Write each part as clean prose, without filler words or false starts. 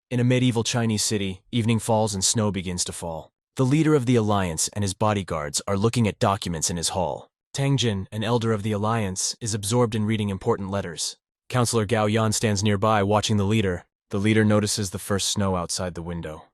In a medieval Chinese city, evening falls and snow begins to fall. The leader of the Alliance and his bodyguards are looking at documents in his hall. Tang Jin, an elder of the Alliance, is absorbed in reading important letters. Counselor Gao Yan stands nearby, watching the leader. The leader notices the first snow outside the window.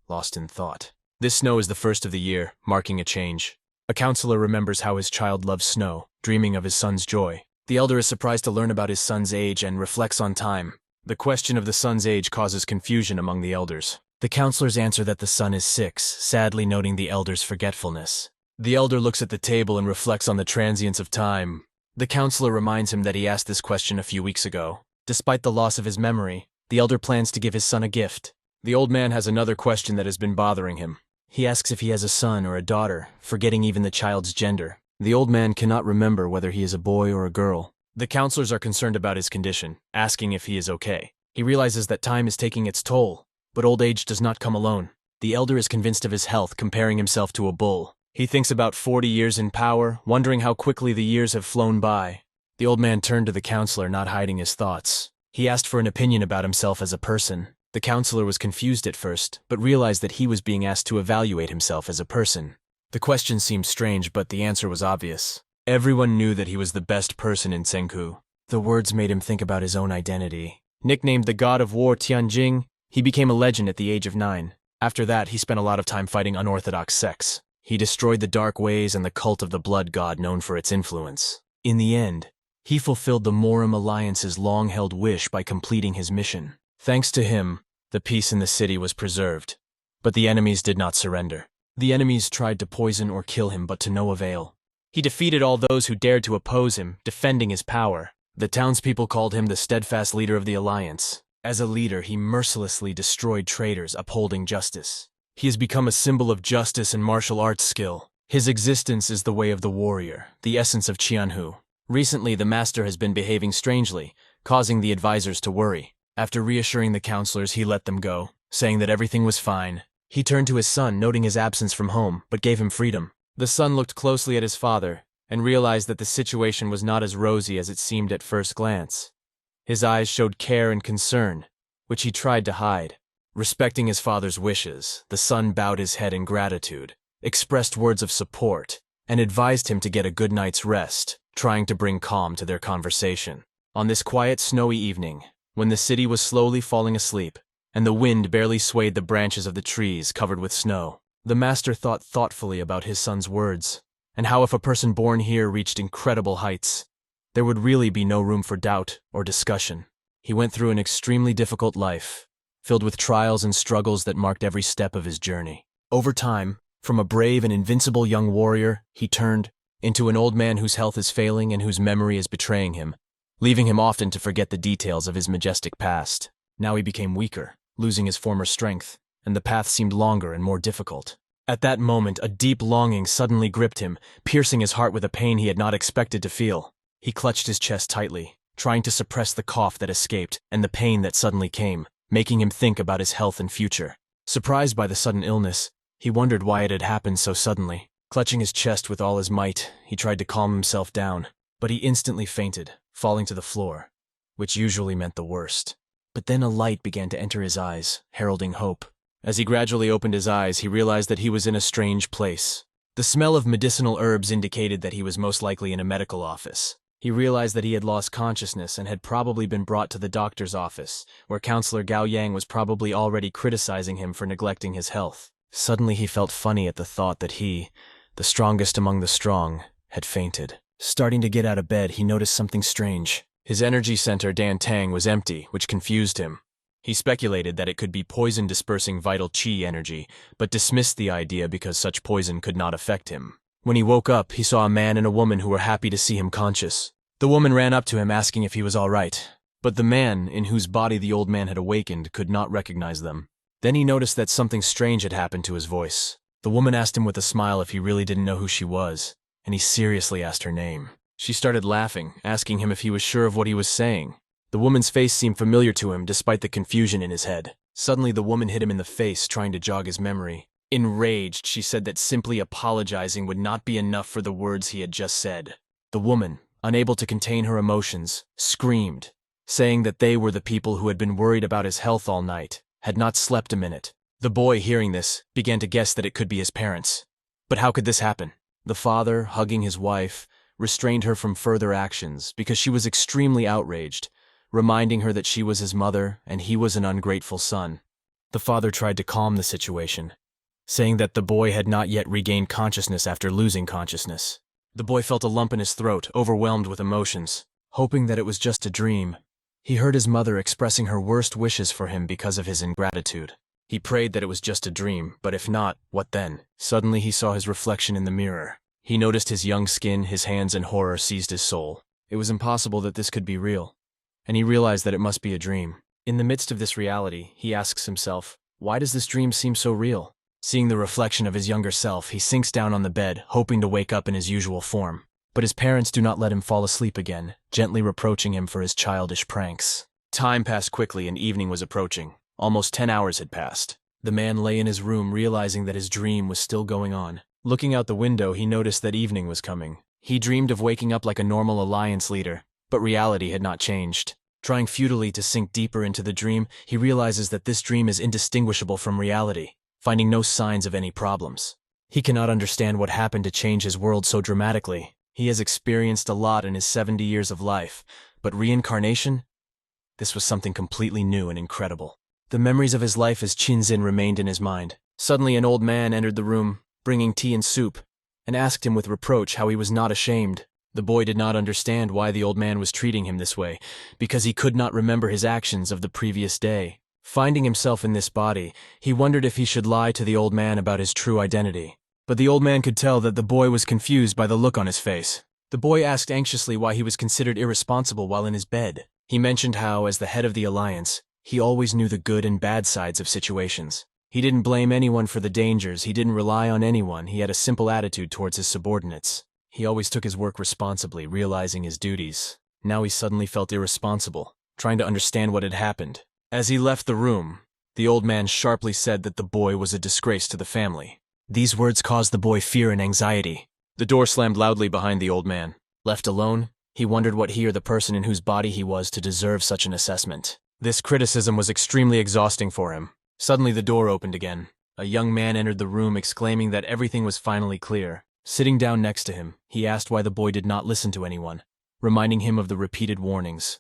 Lost in thought. This snow is the first of the year, marking a change. A counselor remembers how his child loves snow, dreaming of his son's joy. The elder is surprised to learn about his son's age and reflects on time. The question of the son's age causes confusion among the elders. The counselors answer that the son is 6, sadly noting the elder's forgetfulness. The elder looks at the table and reflects on the transience of time. The counselor reminds him that he asked this question a few weeks ago. Despite the loss of his memory, the elder plans to give his son a gift. The old man has another question that has been bothering him. He asks if he has a son or a daughter, forgetting even the child's gender. The old man cannot remember whether he is a boy or a girl. The counselors are concerned about his condition, asking if he is okay. He realizes that time is taking its toll, but old age does not come alone. The elder is convinced of his health, comparing himself to a bull. He thinks about 40 years in power, wondering how quickly the years have flown by. The old man turned to the counselor, not hiding his thoughts. He asked for an opinion about himself as a person. The counselor was confused at first, but realized that he was being asked to evaluate himself as a person. The question seemed strange, but the answer was obvious. Everyone knew that he was the best person in Senku. The words made him think about his own identity. Nicknamed the god of war Tianjing, he became a legend at the age of 9. After that, he spent a lot of time fighting unorthodox sects. He destroyed the dark ways and the cult of the blood god known for its influence. In the end, he fulfilled the Morim Alliance's long-held wish by completing his mission. Thanks to him, the peace in the city was preserved. But the enemies did not surrender. The enemies tried to poison or kill him, but to no avail. He defeated all those who dared to oppose him, defending his power. The townspeople called him the steadfast leader of the Alliance. As a leader, he mercilessly destroyed traitors, upholding justice. He has become a symbol of justice and martial arts skill. His existence is the way of the warrior, the essence of Qianhu. Recently, the master has been behaving strangely, causing the advisors to worry. After reassuring the counselors, he let them go, saying that everything was fine. He turned to his son, noting his absence from home, but gave him freedom. The son looked closely at his father and realized that the situation was not as rosy as it seemed at first glance. His eyes showed care and concern, which he tried to hide. Respecting his father's wishes, the son bowed his head in gratitude, expressed words of support, and advised him to get a good night's rest, trying to bring calm to their conversation. On this quiet, snowy evening, when the city was slowly falling asleep, and the wind barely swayed the branches of the trees covered with snow, the master thought thoughtfully about his son's words, and how if a person born here reached incredible heights, there would really be no room for doubt or discussion. He went through an extremely difficult life, filled with trials and struggles that marked every step of his journey. Over time, from a brave and invincible young warrior, he turned into an old man whose health is failing and whose memory is betraying him, leaving him often to forget the details of his majestic past. Now he became weaker, losing his former strength, and the path seemed longer and more difficult. At that moment, a deep longing suddenly gripped him, piercing his heart with a pain he had not expected to feel. He clutched his chest tightly, trying to suppress the cough that escaped and the pain that suddenly came, making him think about his health and future. Surprised by the sudden illness, he wondered why it had happened so suddenly. Clutching his chest with all his might, he tried to calm himself down, but he instantly fainted, falling to the floor, which usually meant the worst. But then a light began to enter his eyes, heralding hope. As he gradually opened his eyes, he realized that he was in a strange place. The smell of medicinal herbs indicated that he was most likely in a medical office. He realized that he had lost consciousness and had probably been brought to the doctor's office, where Counselor Gao Yang was probably already criticizing him for neglecting his health. Suddenly he felt funny at the thought that he, the strongest among the strong, had fainted. Starting to get out of bed, he noticed something strange. His energy center, Dan Tang, was empty, which confused him. He speculated that it could be poison-dispersing vital qi energy, but dismissed the idea because such poison could not affect him. When he woke up, he saw a man and a woman who were happy to see him conscious. The woman ran up to him asking if he was all right, but the man, in whose body the old man had awakened, could not recognize them. Then he noticed that something strange had happened to his voice. The woman asked him with a smile if he really didn't know who she was, and he seriously asked her name. She started laughing, asking him if he was sure of what he was saying. The woman's face seemed familiar to him despite the confusion in his head. Suddenly the woman hit him in the face, trying to jog his memory. Enraged, she said that simply apologizing would not be enough for the words he had just said. The woman, unable to contain her emotions, screamed, saying that they were the people who had been worried about his health all night, had not slept a minute. The boy, hearing this, began to guess that it could be his parents. But how could this happen? The father, hugging his wife, restrained her from further actions because she was extremely outraged, reminding her that she was his mother and he was an ungrateful son. The father tried to calm the situation, saying that the boy had not yet regained consciousness after losing consciousness. The boy felt a lump in his throat, overwhelmed with emotions. Hoping that it was just a dream, he heard his mother expressing her worst wishes for him because of his ingratitude. He prayed that it was just a dream, but if not, what then? Suddenly he saw his reflection in the mirror. He noticed his young skin, his hands, and horror seized his soul. It was impossible that this could be real, and he realized that it must be a dream. In the midst of this reality, he asks himself, why does this dream seem so real? Seeing the reflection of his younger self, he sinks down on the bed, hoping to wake up in his usual form. But his parents do not let him fall asleep again, gently reproaching him for his childish pranks. Time passed quickly and evening was approaching. Almost 10 hours had passed. The man lay in his room realizing that his dream was still going on. Looking out the window, he noticed that evening was coming. He dreamed of waking up like a normal alliance leader, but reality had not changed. Trying futilely to sink deeper into the dream, he realizes that this dream is indistinguishable from reality, finding no signs of any problems. He cannot understand what happened to change his world so dramatically. He has experienced a lot in his 70 years of life, but reincarnation? This was something completely new and incredible. The memories of his life as Chinzin remained in his mind. Suddenly an old man entered the room, bringing tea and soup, and asked him with reproach how he was not ashamed. The boy did not understand why the old man was treating him this way, because he could not remember his actions of the previous day. Finding himself in this body, he wondered if he should lie to the old man about his true identity. But the old man could tell that the boy was confused by the look on his face. The boy asked anxiously why he was considered irresponsible while in his bed. He mentioned how, as the head of the alliance, he always knew the good and bad sides of situations. He didn't blame anyone for the dangers, he didn't rely on anyone, he had a simple attitude towards his subordinates. He always took his work responsibly, realizing his duties. Now he suddenly felt irresponsible, trying to understand what had happened. As he left the room, the old man sharply said that the boy was a disgrace to the family. These words caused the boy fear and anxiety. The door slammed loudly behind the old man. Left alone, he wondered what he or the person in whose body he was to deserve such an assessment. This criticism was extremely exhausting for him. Suddenly the door opened again. A young man entered the room exclaiming that everything was finally clear. Sitting down next to him, he asked why the boy did not listen to anyone, reminding him of the repeated warnings.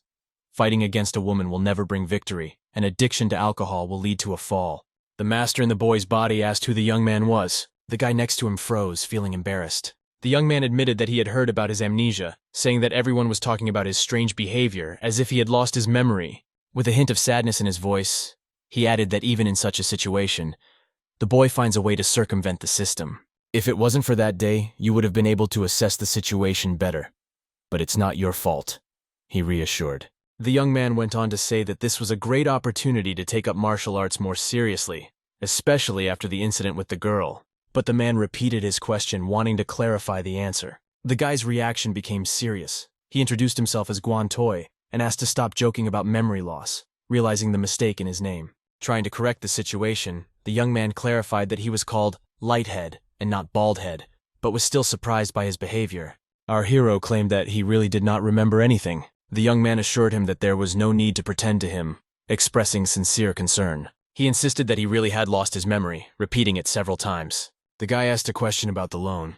Fighting against a woman will never bring victory, and addiction to alcohol will lead to a fall. The master in the boy's body asked who the young man was. The guy next to him froze, feeling embarrassed. The young man admitted that he had heard about his amnesia, saying that everyone was talking about his strange behavior, as if he had lost his memory. With a hint of sadness in his voice, he added that even in such a situation, the boy finds a way to circumvent the system. If it wasn't for that day, you would have been able to assess the situation better. But it's not your fault, he reassured. The young man went on to say that this was a great opportunity to take up martial arts more seriously, especially after the incident with the girl. But the man repeated his question, wanting to clarify the answer. The guy's reaction became serious. He introduced himself as Guan Toi, and asked to stop joking about memory loss, realizing the mistake in his name. Trying to correct the situation, the young man clarified that he was called Lighthead and not Baldhead, but was still surprised by his behavior. Our hero claimed that he really did not remember anything. The young man assured him that there was no need to pretend to him, expressing sincere concern. He insisted that he really had lost his memory, repeating it several times. The guy asked a question about the loan,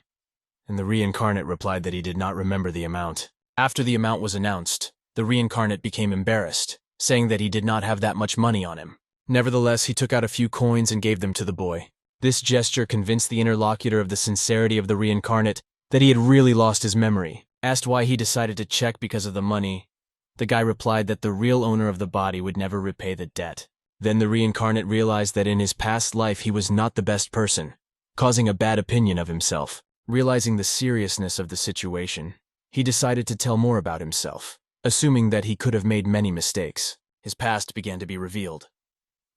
and the reincarnate replied that he did not remember the amount. After the amount was announced, the reincarnate became embarrassed, saying that he did not have that much money on him. Nevertheless, he took out a few coins and gave them to the boy. This gesture convinced the interlocutor of the sincerity of the reincarnate, that he had really lost his memory. Asked why he decided to check because of the money, the guy replied that the real owner of the body would never repay the debt. Then the reincarnate realized that in his past life he was not the best person, causing a bad opinion of himself. Realizing the seriousness of the situation, he decided to tell more about himself, assuming that he could have made many mistakes. His past began to be revealed.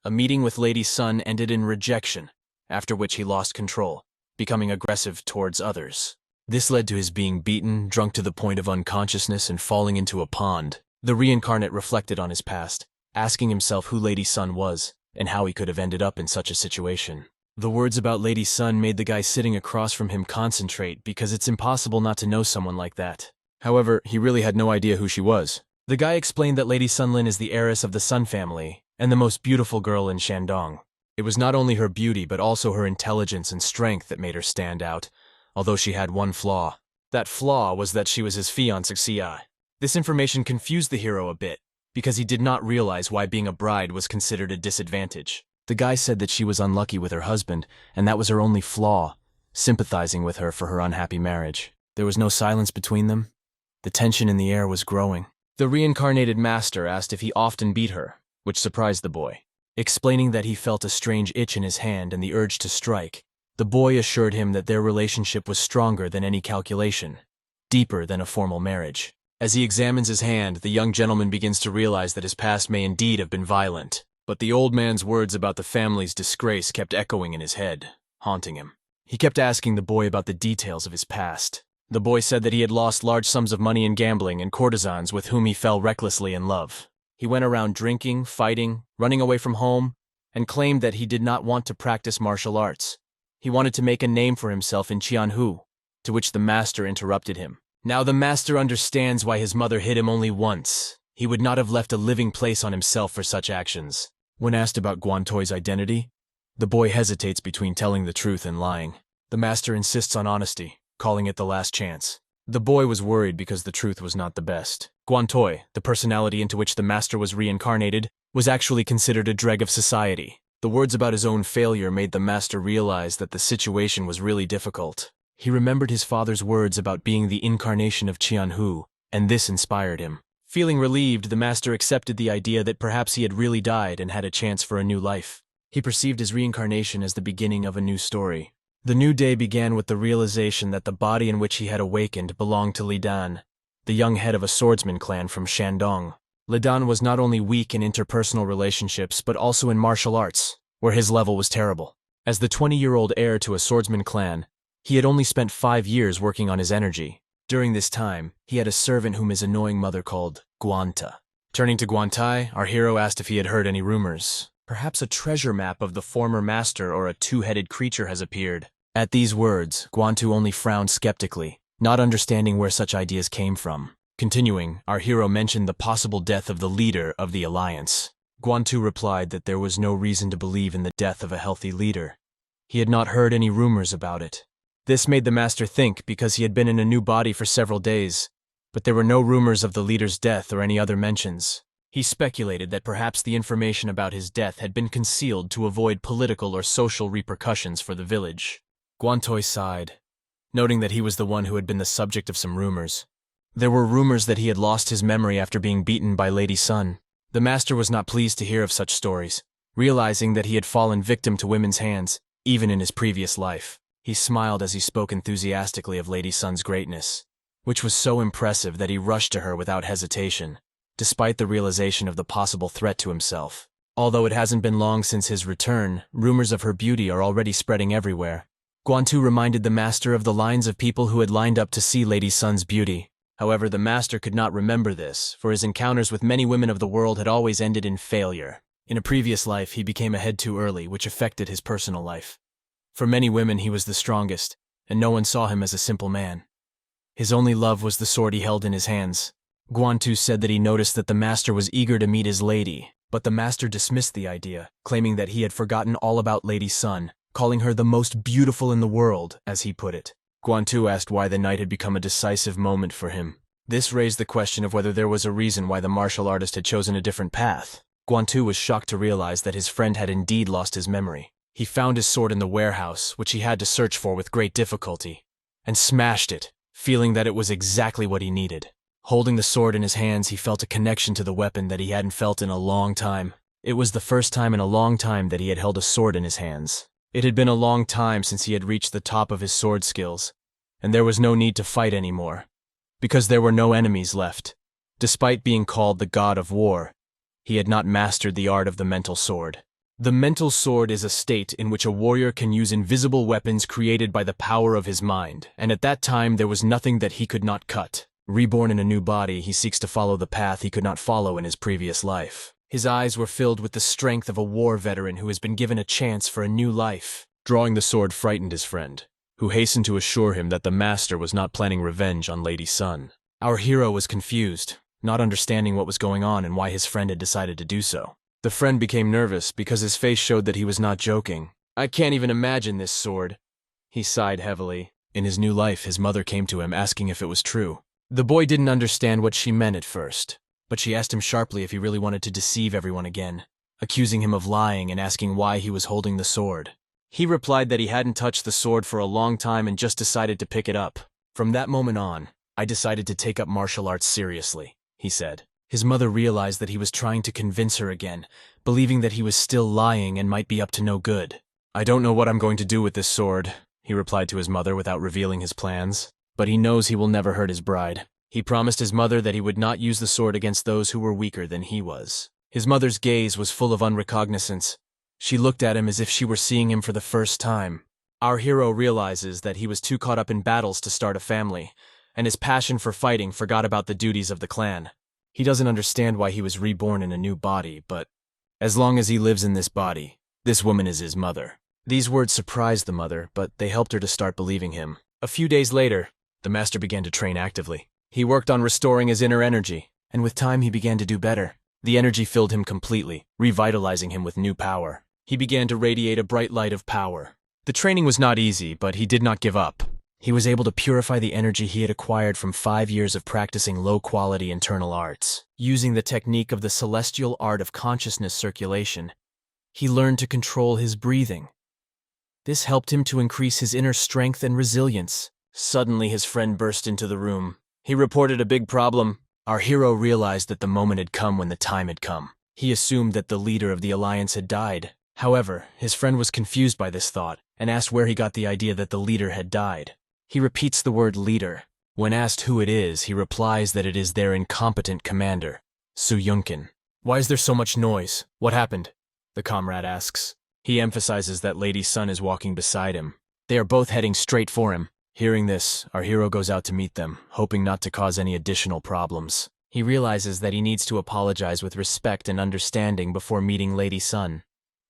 A meeting with Lady Sun ended in rejection, after which he lost control, becoming aggressive towards others. This led to his being beaten, drunk to the point of unconsciousness, and falling into a pond. The reincarnate reflected on his past, asking himself who Lady Sun was, and how he could have ended up in such a situation. The words about Lady Sun made the guy sitting across from him concentrate, because it's impossible not to know someone like that. However, he really had no idea who she was. The guy explained that Lady Sunlin is the heiress of the Sun family, and the most beautiful girl in Shandong. It was not only her beauty but also her intelligence and strength that made her stand out, although she had one flaw. That flaw was that she was his fiancée. This information confused the hero a bit, because he did not realize why being a bride was considered a disadvantage. The guy said that she was unlucky with her husband, and that was her only flaw, sympathizing with her for her unhappy marriage. There was no silence between them. The tension in the air was growing. The reincarnated master asked if he often beat her, which surprised the boy. Explaining that he felt a strange itch in his hand and the urge to strike, the boy assured him that their relationship was stronger than any calculation, deeper than a formal marriage. As he examines his hand, the young gentleman begins to realize that his past may indeed have been violent, but the old man's words about the family's disgrace kept echoing in his head, haunting him. He kept asking the boy about the details of his past. The boy said that he had lost large sums of money in gambling and courtesans with whom he fell recklessly in love. He went around drinking, fighting, running away from home, and claimed that he did not want to practice martial arts. He wanted to make a name for himself in Qianhu, to which the master interrupted him. Now the master understands why his mother hit him only once. He would not have left a living place on himself for such actions. When asked about Guantoi's identity, the boy hesitates between telling the truth and lying. The master insists on honesty, calling it the last chance. The boy was worried because the truth was not the best. Guantoi, the personality into which the master was reincarnated, was actually considered a dreg of society. The words about his own failure made the master realize that the situation was really difficult. He remembered his father's words about being the incarnation of Qianhu, and this inspired him. Feeling relieved, the master accepted the idea that perhaps he had really died and had a chance for a new life. He perceived his reincarnation as the beginning of a new story. The new day began with the realization that the body in which he had awakened belonged to Li Dan, the young head of a swordsman clan from Shandong. Li Dan was not only weak in interpersonal relationships but also in martial arts, where his level was terrible. As the 20-year-old heir to a swordsman clan, he had only spent 5 years working on his energy. During this time, he had a servant whom his annoying mother called Guanta. Turning to Guantai, our hero asked if he had heard any rumors. Perhaps a treasure map of the former master or a two-headed creature has appeared. At these words, Guantu only frowned skeptically, not understanding where such ideas came from. Continuing, our hero mentioned the possible death of the leader of the alliance. Guantu replied that there was no reason to believe in the death of a healthy leader. He had not heard any rumors about it. This made the master think because he had been in a new body for several days, but there were no rumors of the leader's death or any other mentions. He speculated that perhaps the information about his death had been concealed to avoid political or social repercussions for the village. Guantoi sighed, noting that he was the one who had been the subject of some rumors. There were rumors that he had lost his memory after being beaten by Lady Sun. The master was not pleased to hear of such stories, realizing that he had fallen victim to women's hands, even in his previous life. He smiled as he spoke enthusiastically of Lady Sun's greatness, which was so impressive that he rushed to her without hesitation, despite the realization of the possible threat to himself. Although it hasn't been long since his return, rumors of her beauty are already spreading everywhere. Guantu reminded the master of the lines of people who had lined up to see Lady Sun's beauty. However, the master could not remember this, for his encounters with many women of the world had always ended in failure. In a previous life, he became a head too early, which affected his personal life. For many women, he was the strongest, and no one saw him as a simple man. His only love was the sword he held in his hands. Guantu said that he noticed that the master was eager to meet his lady, but the master dismissed the idea, claiming that he had forgotten all about Lady Sun, calling her the most beautiful in the world, as he put it. Guantu asked why the night had become a decisive moment for him. This raised the question of whether there was a reason why the martial artist had chosen a different path. Guantu was shocked to realize that his friend had indeed lost his memory. He found his sword in the warehouse, which he had to search for with great difficulty, and smashed it, feeling that it was exactly what he needed. Holding the sword in his hands, he felt a connection to the weapon that he hadn't felt in a long time. It was the first time in a long time that he had held a sword in his hands. It had been a long time since he had reached the top of his sword skills, and there was no need to fight anymore, because there were no enemies left. Despite being called the god of war, he had not mastered the art of the mental sword. The mental sword is a state in which a warrior can use invisible weapons created by the power of his mind, and at that time there was nothing that he could not cut. Reborn in a new body, he seeks to follow the path he could not follow in his previous life. His eyes were filled with the strength of a war veteran who has been given a chance for a new life. Drawing the sword frightened his friend, who hastened to assure him that the master was not planning revenge on Lady Sun. Our hero was confused, not understanding what was going on and why his friend had decided to do so. The friend became nervous because his face showed that he was not joking. "I can't even imagine this sword." He sighed heavily. In his new life, his mother came to him asking if it was true. The boy didn't understand what she meant at first, but she asked him sharply if he really wanted to deceive everyone again, accusing him of lying and asking why he was holding the sword. He replied that he hadn't touched the sword for a long time and just decided to pick it up. "From that moment on, I decided to take up martial arts seriously," he said. His mother realized that he was trying to convince her again, believing that he was still lying and might be up to no good. "I don't know what I'm going to do with this sword," he replied to his mother without revealing his plans, but he knows he will never hurt his bride. He promised his mother that he would not use the sword against those who were weaker than he was. His mother's gaze was full of unrecognizance. She looked at him as if she were seeing him for the first time. Our hero realizes that he was too caught up in battles to start a family, and his passion for fighting forgot about the duties of the clan. He doesn't understand why he was reborn in a new body, but as long as he lives in this body, this woman is his mother. These words surprised the mother, but they helped her to start believing him. A few days later, the master began to train actively. He worked on restoring his inner energy, and with time he began to do better. The energy filled him completely, revitalizing him with new power. He began to radiate a bright light of power. The training was not easy, but he did not give up. He was able to purify the energy he had acquired from 5 years of practicing low-quality internal arts. Using the technique of the celestial art of consciousness circulation, he learned to control his breathing. This helped him to increase his inner strength and resilience. Suddenly, his friend burst into the room. He reported a big problem. Our hero realized that the moment had come when the time had come. He assumed that the leader of the alliance had died. However, his friend was confused by this thought and asked where he got the idea that the leader had died. He repeats the word leader. When asked who it is, he replies that it is their incompetent commander, Su Yunkin. "Why is there so much noise? What happened?" the comrade asks. He emphasizes that Lady Sun is walking beside him. They are both heading straight for him. Hearing this, our hero goes out to meet them, hoping not to cause any additional problems. He realizes that he needs to apologize with respect and understanding before meeting Lady Sun.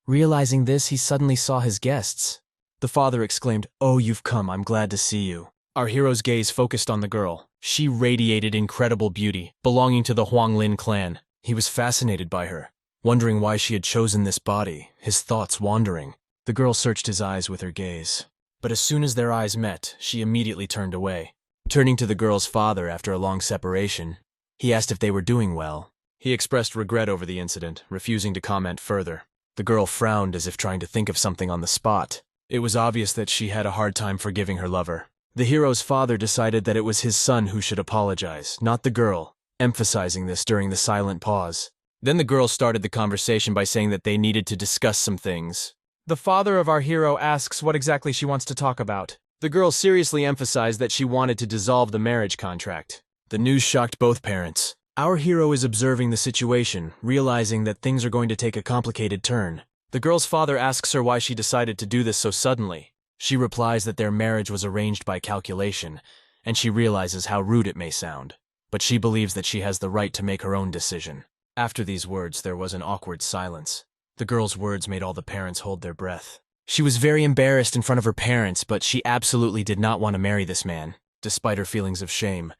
Realizing this, he suddenly saw his guests. The father exclaimed, "Oh, you've come, I'm glad to see you." Our hero's gaze focused on the girl. She radiated incredible beauty, belonging to the Huanglin clan. He was fascinated by her, wondering why she had chosen this body, his thoughts wandering. The girl searched his eyes with her gaze. But as soon as their eyes met, she immediately turned away. Turning to the girl's father after a long separation, he asked if they were doing well. He expressed regret over the incident, refusing to comment further. The girl frowned as if trying to think of something on the spot. It was obvious that she had a hard time forgiving her lover. The hero's father decided that it was his son who should apologize, not the girl, emphasizing this during the silent pause. Then the girl started the conversation by saying that they needed to discuss some things. The father of our hero asks what exactly she wants to talk about. The girl seriously emphasized that she wanted to dissolve the marriage contract. The news shocked both parents. Our hero is observing the situation, realizing that things are going to take a complicated turn. The girl's father asks her why she decided to do this so suddenly. She replies that their marriage was arranged by calculation, and she realizes how rude it may sound. But she believes that she has the right to make her own decision. After these words, there was an awkward silence. The girl's words made all the parents hold their breath. She was very embarrassed in front of her parents, but she absolutely did not want to marry this man. Despite her feelings of shame,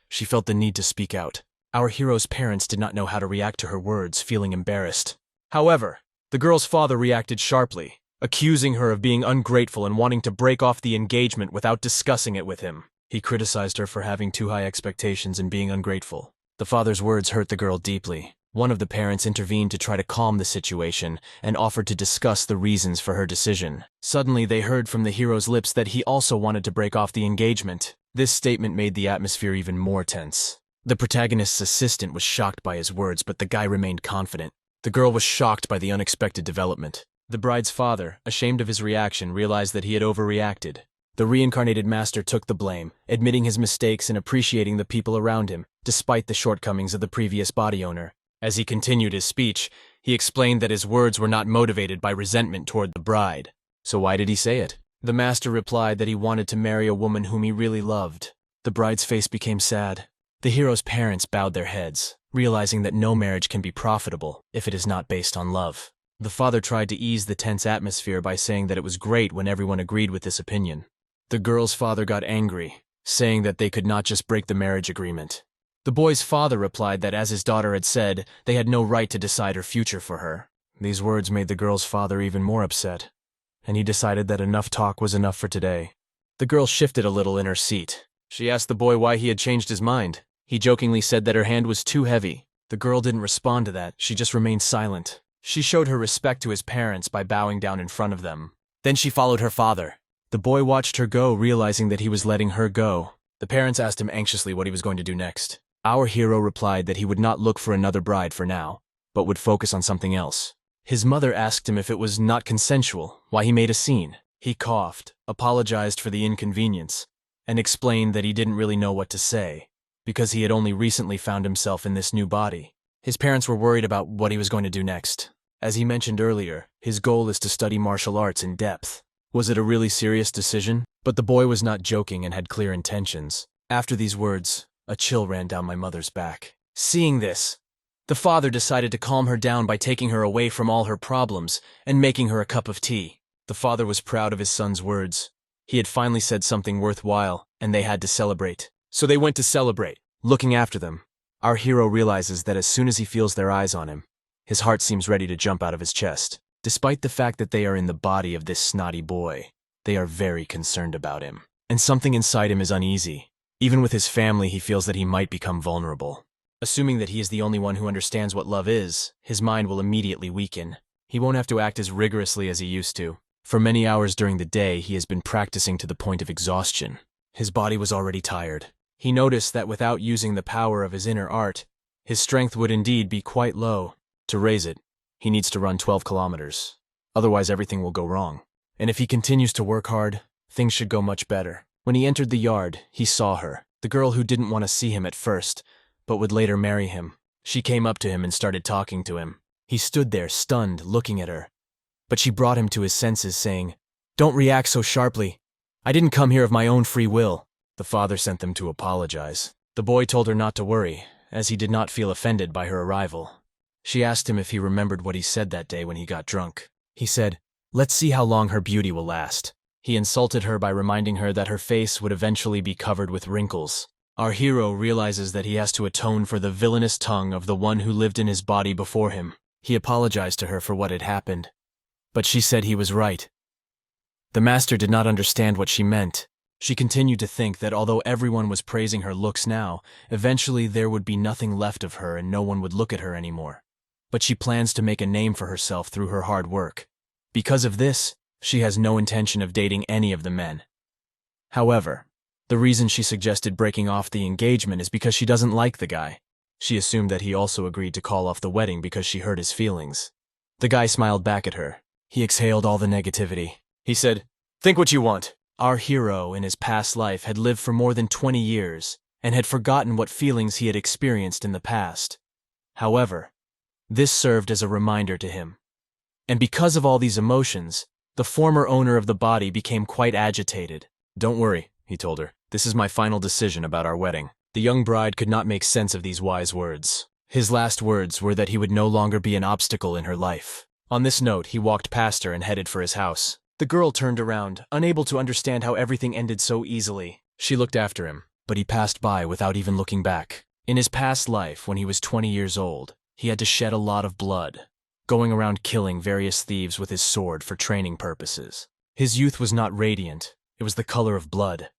she felt the need to speak out. Our hero's parents did not know how to react to her words, feeling embarrassed. However, the girl's father reacted sharply, accusing her of being ungrateful and wanting to break off the engagement without discussing it with him. He criticized her for having too high expectations and being ungrateful. The father's words hurt the girl deeply. One of the parents intervened to try to calm the situation and offered to discuss the reasons for her decision. Suddenly, they heard from the hero's lips that he also wanted to break off the engagement. This statement made the atmosphere even more tense. The protagonist's assistant was shocked by his words, but the guy remained confident. The girl was shocked by the unexpected development. The bride's father, ashamed of his reaction, realized that he had overreacted. The reincarnated master took the blame, admitting his mistakes and appreciating the people around him, despite the shortcomings of the previous body owner. As he continued his speech, he explained that his words were not motivated by resentment toward the bride. So why did he say it? The master replied that he wanted to marry a woman whom he really loved. The bride's face became sad. The hero's parents bowed their heads, realizing that no marriage can be profitable if it is not based on love. The father tried to ease the tense atmosphere by saying that it was great when everyone agreed with this opinion. The girl's father got angry, saying that they could not just break the marriage agreement. The boy's father replied that as his daughter had said, they had no right to decide her future for her. These words made the girl's father even more upset, and he decided that enough talk was enough for today. The girl shifted a little in her seat. She asked the boy why he had changed his mind. He jokingly said that her hand was too heavy. The girl didn't respond to that, she just remained silent. She showed her respect to his parents by bowing down in front of them. Then she followed her father. The boy watched her go, realizing that he was letting her go. The parents asked him anxiously what he was going to do next. Our hero replied that he would not look for another bride for now, but would focus on something else. His mother asked him if it was not consensual, why he made a scene. He coughed, apologized for the inconvenience, and explained that he didn't really know what to say, because he had only recently found himself in this new body. His parents were worried about what he was going to do next. As he mentioned earlier, his goal is to study martial arts in depth. Was it a really serious decision? But the boy was not joking and had clear intentions. After these words, a chill ran down my mother's back. Seeing this, the father decided to calm her down by taking her away from all her problems and making her a cup of tea. The father was proud of his son's words. He had finally said something worthwhile, and they had to celebrate. So they went to celebrate. Looking after them, our hero realizes that as soon as he feels their eyes on him, his heart seems ready to jump out of his chest. Despite the fact that they are in the body of this snotty boy, they are very concerned about him. And something inside him is uneasy. Even with his family, he feels that he might become vulnerable. Assuming that he is the only one who understands what love is, his mind will immediately weaken. He won't have to act as rigorously as he used to. For many hours during the day, he has been practicing to the point of exhaustion. His body was already tired. He noticed that without using the power of his inner art, his strength would indeed be quite low. To raise it, he needs to run 12 kilometers. Otherwise, everything will go wrong. And if he continues to work hard, things should go much better. When he entered the yard, he saw her, the girl who didn't want to see him at first, but would later marry him. She came up to him and started talking to him. He stood there, stunned, looking at her. But she brought him to his senses, saying, "Don't react so sharply. I didn't come here of my own free will." The father sent them to apologize. The boy told her not to worry, as he did not feel offended by her arrival. She asked him if he remembered what he said that day when he got drunk. He said, "Let's see how long her beauty will last." He insulted her by reminding her that her face would eventually be covered with wrinkles. Our hero realizes that he has to atone for the villainous tongue of the one who lived in his body before him. He apologized to her for what had happened, but she said he was right. The master did not understand what she meant. She continued to think that although everyone was praising her looks now, eventually there would be nothing left of her and no one would look at her anymore. But she plans to make a name for herself through her hard work. Because of this, she has no intention of dating any of the men. However, the reason she suggested breaking off the engagement is because she doesn't like the guy. She assumed that he also agreed to call off the wedding because she hurt his feelings. The guy smiled back at her. He exhaled all the negativity. He said, "Think what you want." Our hero, in his past life, had lived for more than 20 years and had forgotten what feelings he had experienced in the past. However, this served as a reminder to him. And because of all these emotions, the former owner of the body became quite agitated. "Don't worry," he told her. "This is my final decision about our wedding." The young bride could not make sense of these wise words. His last words were that he would no longer be an obstacle in her life. On this note, he walked past her and headed for his house. The girl turned around, unable to understand how everything ended so easily. She looked after him, but he passed by without even looking back. In his past life, when he was 20 years old, he had to shed a lot of blood, going around killing various thieves with his sword for training purposes. His youth was not radiant, it was the color of blood.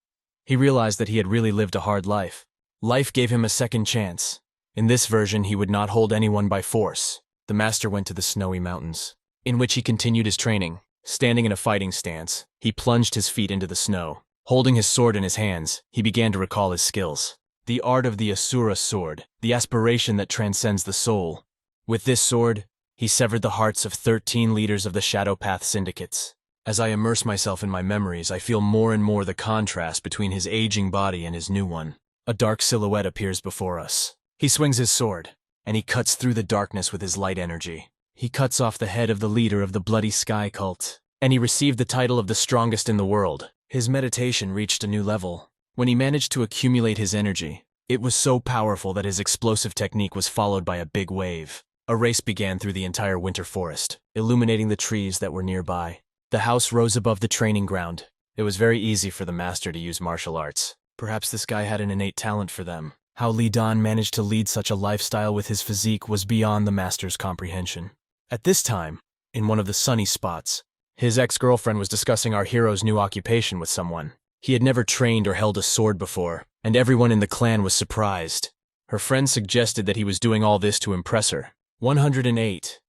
He realized that he had really lived a hard life. Life gave him a second chance. In this version, he would not hold anyone by force. The master went to the snowy mountains, in which he continued his training. Standing in a fighting stance, he plunged his feet into the snow. Holding his sword in his hands, he began to recall his skills. The art of the asura sword, the aspiration that transcends the soul. With this sword, he severed the hearts of 13 leaders of the Shadow Path syndicates. As I immerse myself in my memories, I feel more and more the contrast between his aging body and his new one. A dark silhouette appears before us. He swings his sword, and he cuts through the darkness with his light energy. He cuts off the head of the leader of the Bloody Sky cult, and he received the title of the strongest in the world. His meditation reached a new level. When he managed to accumulate his energy, it was so powerful that his explosive technique was followed by a big wave. A race began through the entire winter forest, illuminating the trees that were nearby. The house rose above the training ground. It was very easy for the master to use martial arts. Perhaps this guy had an innate talent for them. How Li Dan managed to lead such a lifestyle with his physique was beyond the master's comprehension. At this time, in one of the sunny spots, his ex-girlfriend was discussing our hero's new occupation with someone. He had never trained or held a sword before, and everyone in the clan was surprised. Her friend suggested that he was doing all this to impress her. 108.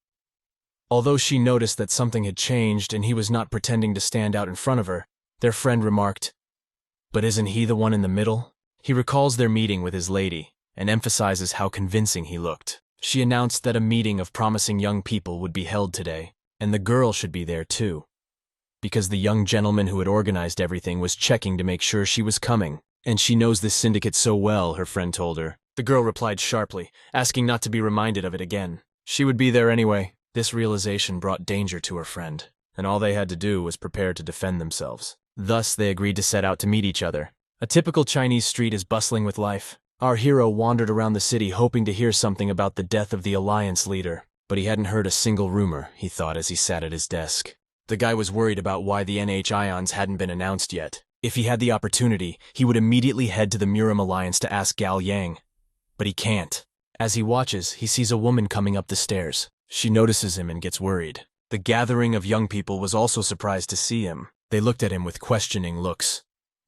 Although she noticed that something had changed and he was not pretending to stand out in front of her, their friend remarked, "But isn't he the one in the middle?" He recalls their meeting with his lady and emphasizes how convincing he looked. She announced that a meeting of promising young people would be held today, and the girl should be there too, because the young gentleman who had organized everything was checking to make sure she was coming. And she knows this syndicate so well, her friend told her. The girl replied sharply, asking not to be reminded of it again. She would be there anyway. This realization brought danger to her friend, and all they had to do was prepare to defend themselves. Thus, they agreed to set out to meet each other. A typical Chinese street is bustling with life. Our hero wandered around the city hoping to hear something about the death of the Alliance leader, but he hadn't heard a single rumor, he thought as he sat at his desk. The guy was worried about why the NH Ions hadn't been announced yet. If he had the opportunity, he would immediately head to the Murim Alliance to ask Gal Yang. But he can't. As he watches, he sees a woman coming up the stairs. She notices him and gets worried. The gathering of young people was also surprised to see him. They looked at him with questioning looks,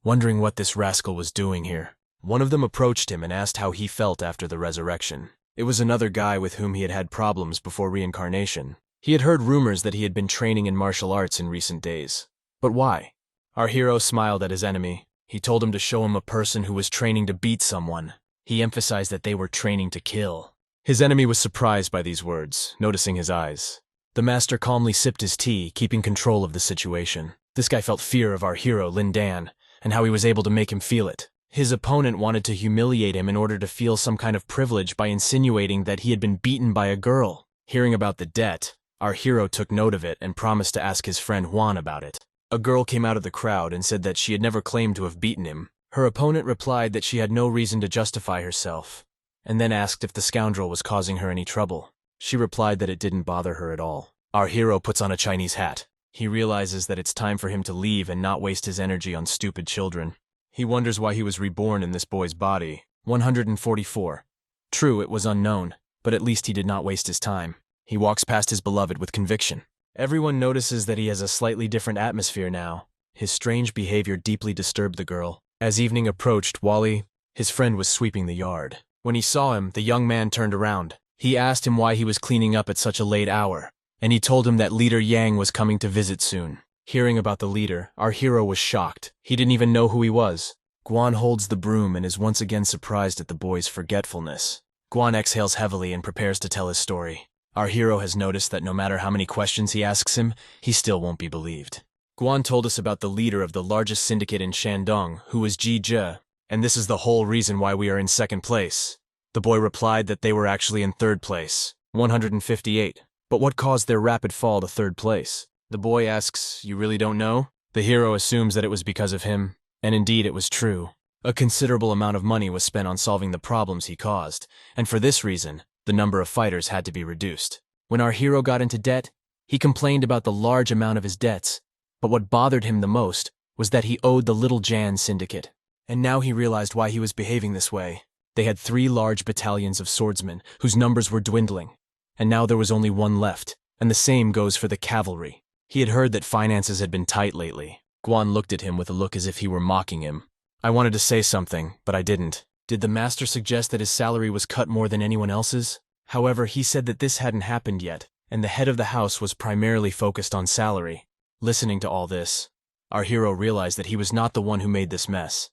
wondering what this rascal was doing here. One of them approached him and asked how he felt after the resurrection. It was another guy with whom he had had problems before reincarnation. He had heard rumors that he had been training in martial arts in recent days. But why? Our hero smiled at his enemy. He told him to show him a person who was training to beat someone. He emphasized that they were training to kill. His enemy was surprised by these words, noticing his eyes. The master calmly sipped his tea, keeping control of the situation. This guy felt fear of our hero, Lin Dan, and how he was able to make him feel it. His opponent wanted to humiliate him in order to feel some kind of privilege by insinuating that he had been beaten by a girl. Hearing about the debt, our hero took note of it and promised to ask his friend Juan about it. A girl came out of the crowd and said that she had never claimed to have beaten him. Her opponent replied that she had no reason to justify herself, and then asked if the scoundrel was causing her any trouble. She replied that it didn't bother her at all. Our hero puts on a Chinese hat. He realizes that it's time for him to leave and not waste his energy on stupid children. He wonders why he was reborn in this boy's body. 144. True, it was unknown, but at least he did not waste his time. He walks past his beloved with conviction. Everyone notices that he has a slightly different atmosphere now. His strange behavior deeply disturbed the girl. As evening approached, Wally, his friend, was sweeping the yard. When he saw him, the young man turned around. He asked him why he was cleaning up at such a late hour, and he told him that Leader Yang was coming to visit soon. Hearing about the leader, our hero was shocked. He didn't even know who he was. Guan holds the broom and is once again surprised at the boy's forgetfulness. Guan exhales heavily and prepares to tell his story. Our hero has noticed that no matter how many questions he asks him, he still won't be believed. Guan told us about the leader of the largest syndicate in Shandong, who was Ji Zhe, and this is the whole reason why we are in second place. The boy replied that they were actually in third place, 158. But what caused their rapid fall to third place? The boy asks, "You really don't know?" The hero assumes that it was because of him, and indeed it was true. A considerable amount of money was spent on solving the problems he caused, and for this reason, the number of fighters had to be reduced. When our hero got into debt, he complained about the large amount of his debts, but what bothered him the most was that he owed the Little Jan syndicate. And now he realized why he was behaving this way. They had 3 large battalions of swordsmen, whose numbers were dwindling, and now there was only one left, and the same goes for the cavalry. He had heard that finances had been tight lately. Guan looked at him with a look as if he were mocking him. I wanted to say something, but I didn't. Did the master suggest that his salary was cut more than anyone else's? However, he said that this hadn't happened yet, and the head of the house was primarily focused on salary. Listening to all this, our hero realized that he was not the one who made this mess.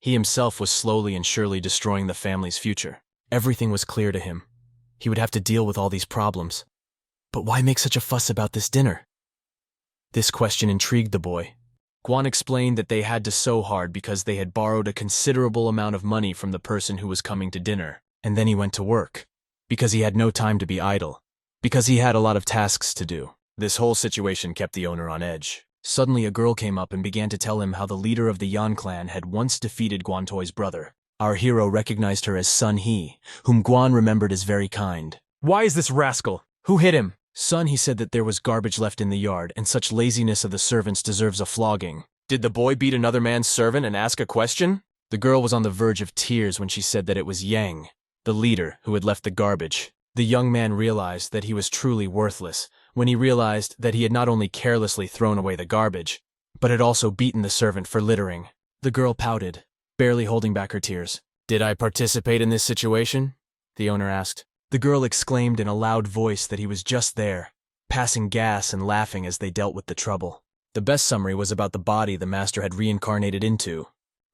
He himself was slowly and surely destroying the family's future. Everything was clear to him. He would have to deal with all these problems. But why make such a fuss about this dinner? This question intrigued the boy. Guan explained that they had to sew hard because they had borrowed a considerable amount of money from the person who was coming to dinner, and then he went to work, because he had no time to be idle, because he had a lot of tasks to do. This whole situation kept the owner on edge. Suddenly a girl came up and began to tell him how the leader of the Yan clan had once defeated Guan Toi's brother. Our hero recognized her as Sun He, whom Guan remembered as very kind. Why is this rascal? Who hit him? Son, he said that there was garbage left in the yard, and such laziness of the servants deserves a flogging. Did the boy beat another man's servant and ask a question? The girl was on the verge of tears when she said that it was Yang, the leader, who had left the garbage. The young man realized that he was truly worthless when he realized that he had not only carelessly thrown away the garbage, but had also beaten the servant for littering. The girl pouted, barely holding back her tears. "Did I participate in this situation?" the owner asked. The girl exclaimed in a loud voice that he was just there, passing gas and laughing as they dealt with the trouble. The best summary was about the body the master had reincarnated into.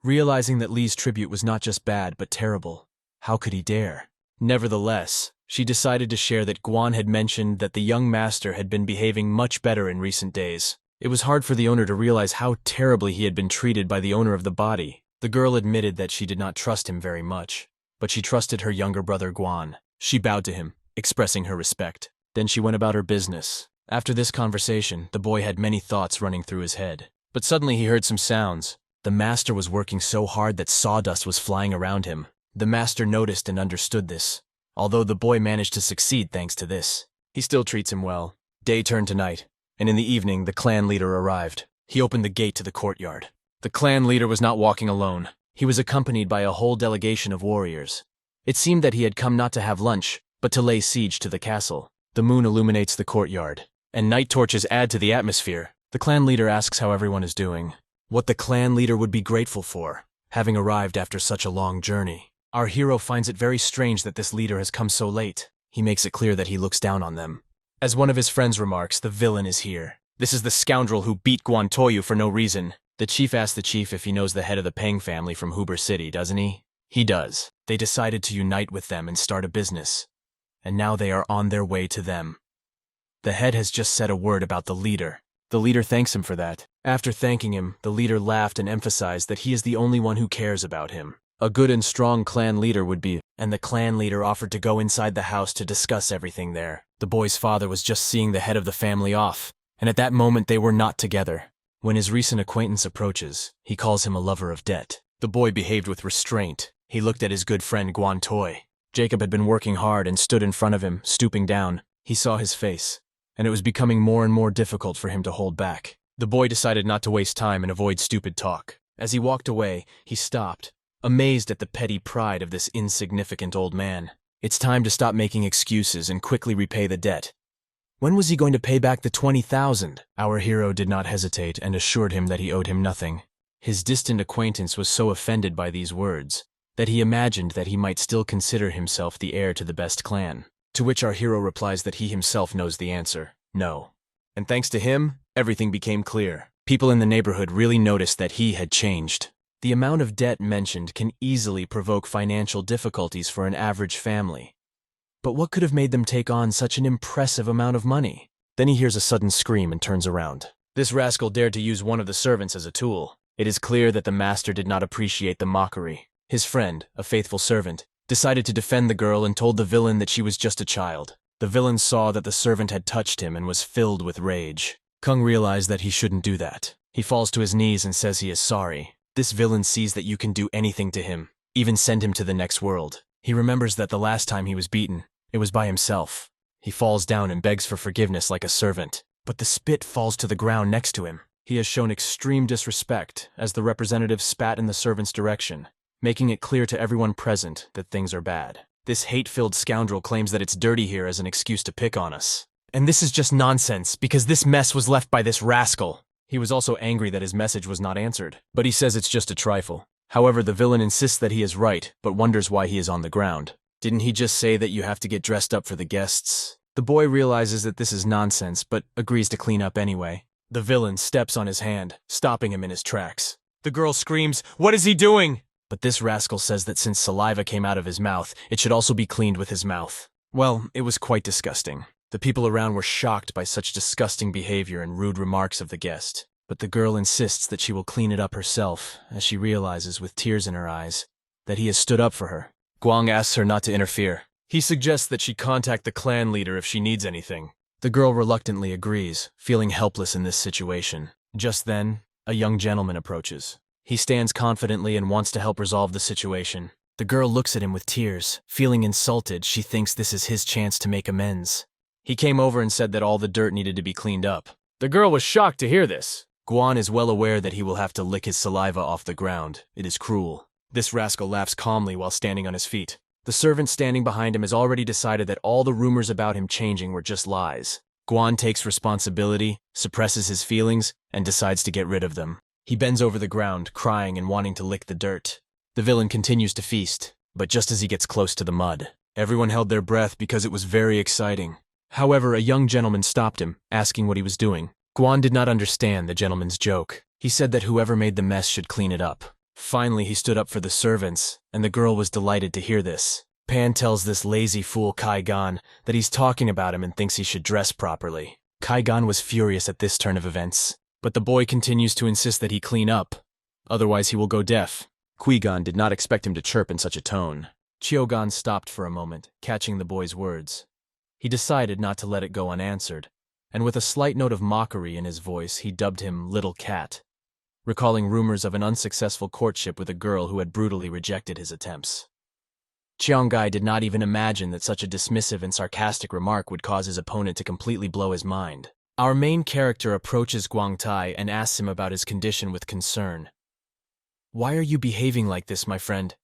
Realizing that Lee's tribute was not just bad but terrible, how could he dare? Nevertheless, she decided to share that Guan had mentioned that the young master had been behaving much better in recent days. It was hard for the owner to realize how terribly he had been treated by the owner of the body. The girl admitted that she did not trust him very much, but she trusted her younger brother Guan. She bowed to him, expressing her respect. Then she went about her business. After this conversation, the boy had many thoughts running through his head. But suddenly he heard some sounds. The master was working so hard that sawdust was flying around him. The master noticed and understood this, although the boy managed to succeed thanks to this. He still treats him well. Day turned to night, and in the evening the clan leader arrived. He opened the gate to the courtyard. The clan leader was not walking alone. He was accompanied by a whole delegation of warriors. It seemed that he had come not to have lunch, but to lay siege to the castle. The moon illuminates the courtyard, and night torches add to the atmosphere. The clan leader asks how everyone is doing. What the clan leader would be grateful for, having arrived after such a long journey. Our hero finds it very strange that this leader has come so late. He makes it clear that he looks down on them. As one of his friends remarks, the villain is here. This is the scoundrel who beat Guan Toyu for no reason. The chief asks the chief if he knows the head of the Peng family from Huber City, doesn't he? He does. They decided to unite with them and start a business. And now they are on their way to them. The head has just said a word about the leader. The leader thanks him for that. After thanking him, the leader laughed and emphasized that he is the only one who cares about him. A good and strong clan leader would be, and the clan leader offered to go inside the house to discuss everything there. The boy's father was just seeing the head of the family off, and at that moment they were not together. When his recent acquaintance approaches, he calls him a lover of debt. The boy behaved with restraint. He looked at his good friend Guan Toy. Jacob had been working hard and stood in front of him, stooping down. He saw his face, and it was becoming more and more difficult for him to hold back. The boy decided not to waste time and avoid stupid talk. As he walked away, he stopped, amazed at the petty pride of this insignificant old man. It's time to stop making excuses and quickly repay the debt. When was he going to pay back the 20,000? Our hero did not hesitate and assured him that he owed him nothing. His distant acquaintance was so offended by these words that he imagined that he might still consider himself the heir to the best clan. To which our hero replies that he himself knows the answer, no. And thanks to him, everything became clear. People in the neighborhood really noticed that he had changed. The amount of debt mentioned can easily provoke financial difficulties for an average family. But what could have made them take on such an impressive amount of money? Then he hears a sudden scream and turns around. This rascal dared to use one of the servants as a tool. It is clear that the master did not appreciate the mockery. His friend, a faithful servant, decided to defend the girl and told the villain that she was just a child. The villain saw that the servant had touched him and was filled with rage. Kung realized that he shouldn't do that. He falls to his knees and says he is sorry. This villain sees that you can do anything to him, even send him to the next world. He remembers that the last time he was beaten, it was by himself. He falls down and begs for forgiveness like a servant, but the spit falls to the ground next to him. He has shown extreme disrespect as the representative spat in the servant's direction, making it clear to everyone present that things are bad. This hate-filled scoundrel claims that it's dirty here as an excuse to pick on us. And this is just nonsense, because this mess was left by this rascal. He was also angry that his message was not answered, but he says it's just a trifle. However, the villain insists that he is right, but wonders why he is on the ground. Didn't he just say that you have to get dressed up for the guests? The boy realizes that this is nonsense, but agrees to clean up anyway. The villain steps on his hand, stopping him in his tracks. The girl screams, "What is he doing?" But this rascal says that since saliva came out of his mouth, it should also be cleaned with his mouth. Well, it was quite disgusting. The people around were shocked by such disgusting behavior and rude remarks of the guest. But the girl insists that she will clean it up herself, as she realizes with tears in her eyes that he has stood up for her. Guang asks her not to interfere. He suggests that she contact the clan leader if she needs anything. The girl reluctantly agrees, feeling helpless in this situation. Just then, a young gentleman approaches. He stands confidently and wants to help resolve the situation. The girl looks at him with tears. Feeling insulted, she thinks this is his chance to make amends. He came over and said that all the dirt needed to be cleaned up. The girl was shocked to hear this. Guan is well aware that he will have to lick his saliva off the ground. It is cruel. This rascal laughs calmly while standing on his feet. The servant standing behind him has already decided that all the rumors about him changing were just lies. Guan takes responsibility, suppresses his feelings, and decides to get rid of them. He bends over the ground, crying and wanting to lick the dirt. The villain continues to feast, but just as he gets close to the mud, everyone held their breath because it was very exciting. However, a young gentleman stopped him, asking what he was doing. Guan did not understand the gentleman's joke. He said that whoever made the mess should clean it up. Finally, he stood up for the servants, and the girl was delighted to hear this. Pan tells this lazy fool Kai Gan that he's talking about him and thinks he should dress properly. Kai Gan was furious at this turn of events, but the boy continues to insist that he clean up, otherwise he will go deaf. Qui Gan did not expect him to chirp in such a tone. Chio Gan stopped for a moment, catching the boy's words. He decided not to let it go unanswered, and with a slight note of mockery in his voice, he dubbed him Little Cat, recalling rumors of an unsuccessful courtship with a girl who had brutally rejected his attempts. Chianggai did not even imagine that such a dismissive and sarcastic remark would cause his opponent to completely blow his mind. Our main character approaches Guangtai and asks him about his condition with concern. "Why are you behaving like this, my friend?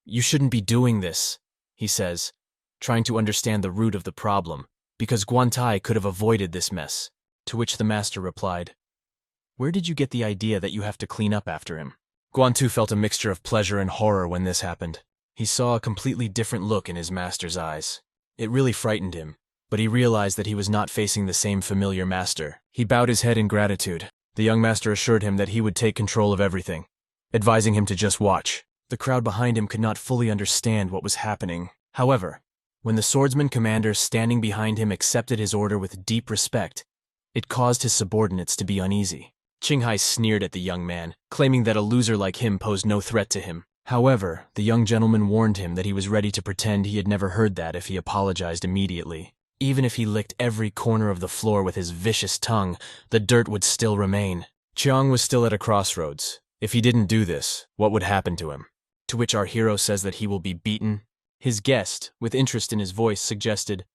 You shouldn't be doing this," he says, trying to understand the root of the problem, because Guangtai could have avoided this mess, to which the master replied, "Where did you get the idea that you have to clean up after him?" Guantu felt a mixture of pleasure and horror when this happened. He saw a completely different look in his master's eyes. It really frightened him, but he realized that he was not facing the same familiar master. He bowed his head in gratitude. The young master assured him that he would take control of everything, advising him to just watch. The crowd behind him could not fully understand what was happening. However, when the swordsman commander standing behind him accepted his order with deep respect, it caused his subordinates to be uneasy. Qinghai sneered at the young man, claiming that a loser like him posed no threat to him. However, the young gentleman warned him that he was ready to pretend he had never heard that if he apologized immediately. Even if he licked every corner of the floor with his vicious tongue, the dirt would still remain. Chiang was still at a crossroads. If he didn't do this, what would happen to him? To which our hero says that he will be beaten. His guest, with interest in his voice, suggested,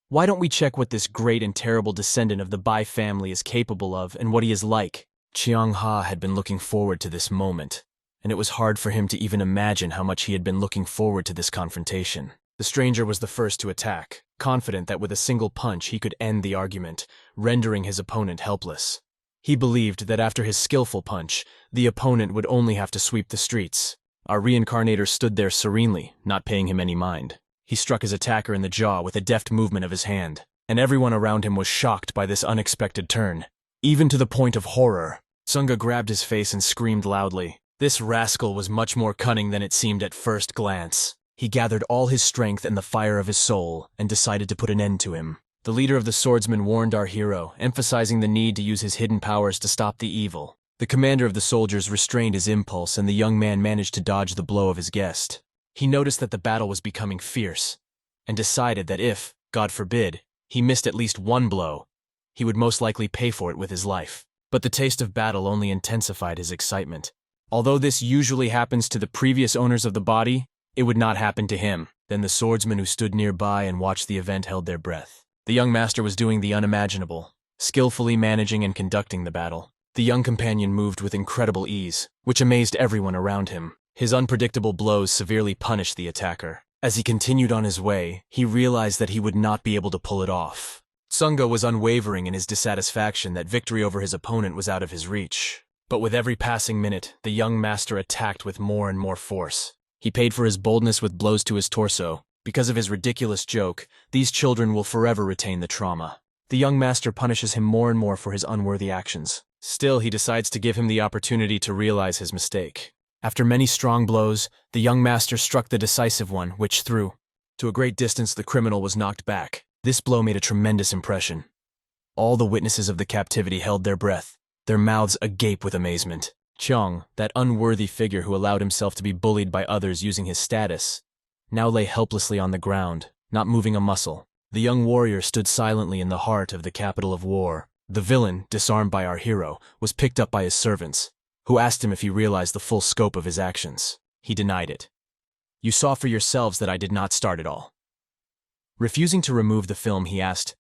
"Why don't we check what this great and terrible descendant of the Bai family is capable of and what he is like?" Chiang Ha had been looking forward to this moment, and it was hard for him to even imagine how much he had been looking forward to this confrontation. The stranger was the first to attack, confident that with a single punch he could end the argument, rendering his opponent helpless. He believed that after his skillful punch, the opponent would only have to sweep the streets. Our reincarnator stood there serenely, not paying him any mind. He struck his attacker in the jaw with a deft movement of his hand, and everyone around him was shocked by this unexpected turn, even to the point of horror. Tsunga grabbed his face and screamed loudly. This rascal was much more cunning than it seemed at first glance. He gathered all his strength and the fire of his soul, and decided to put an end to him. The leader of the swordsmen warned our hero, emphasizing the need to use his hidden powers to stop the evil. The commander of the soldiers restrained his impulse, and the young man managed to dodge the blow of his guest. He noticed that the battle was becoming fierce, and decided that if, God forbid, he missed at least one blow, he would most likely pay for it with his life. But the taste of battle only intensified his excitement. Although this usually happens to the previous owners of the body, it would not happen to him. Then the swordsmen who stood nearby and watched the event held their breath. The young master was doing the unimaginable, skillfully managing and conducting the battle. The young companion moved with incredible ease, which amazed everyone around him. His unpredictable blows severely punished the attacker. As he continued on his way, he realized that he would not be able to pull it off. Tsunga was unwavering in his dissatisfaction that victory over his opponent was out of his reach. But with every passing minute, the young master attacked with more and more force. He paid for his boldness with blows to his torso. Because of his ridiculous joke, these children will forever retain the trauma. The young master punishes him more and more for his unworthy actions. Still, he decides to give him the opportunity to realize his mistake. After many strong blows, the young master struck the decisive one, which threw. To a great distance, the criminal was knocked back. This blow made a tremendous impression. All the witnesses of the captivity held their breath, their mouths agape with amazement. Chong, that unworthy figure who allowed himself to be bullied by others using his status, now lay helplessly on the ground, not moving a muscle. The young warrior stood silently in the heart of the capital of war. The villain, disarmed by our hero, was picked up by his servants, who asked him if he realized the full scope of his actions. He denied it. "You saw for yourselves that I did not start it all." Refusing to remove the film, he asked,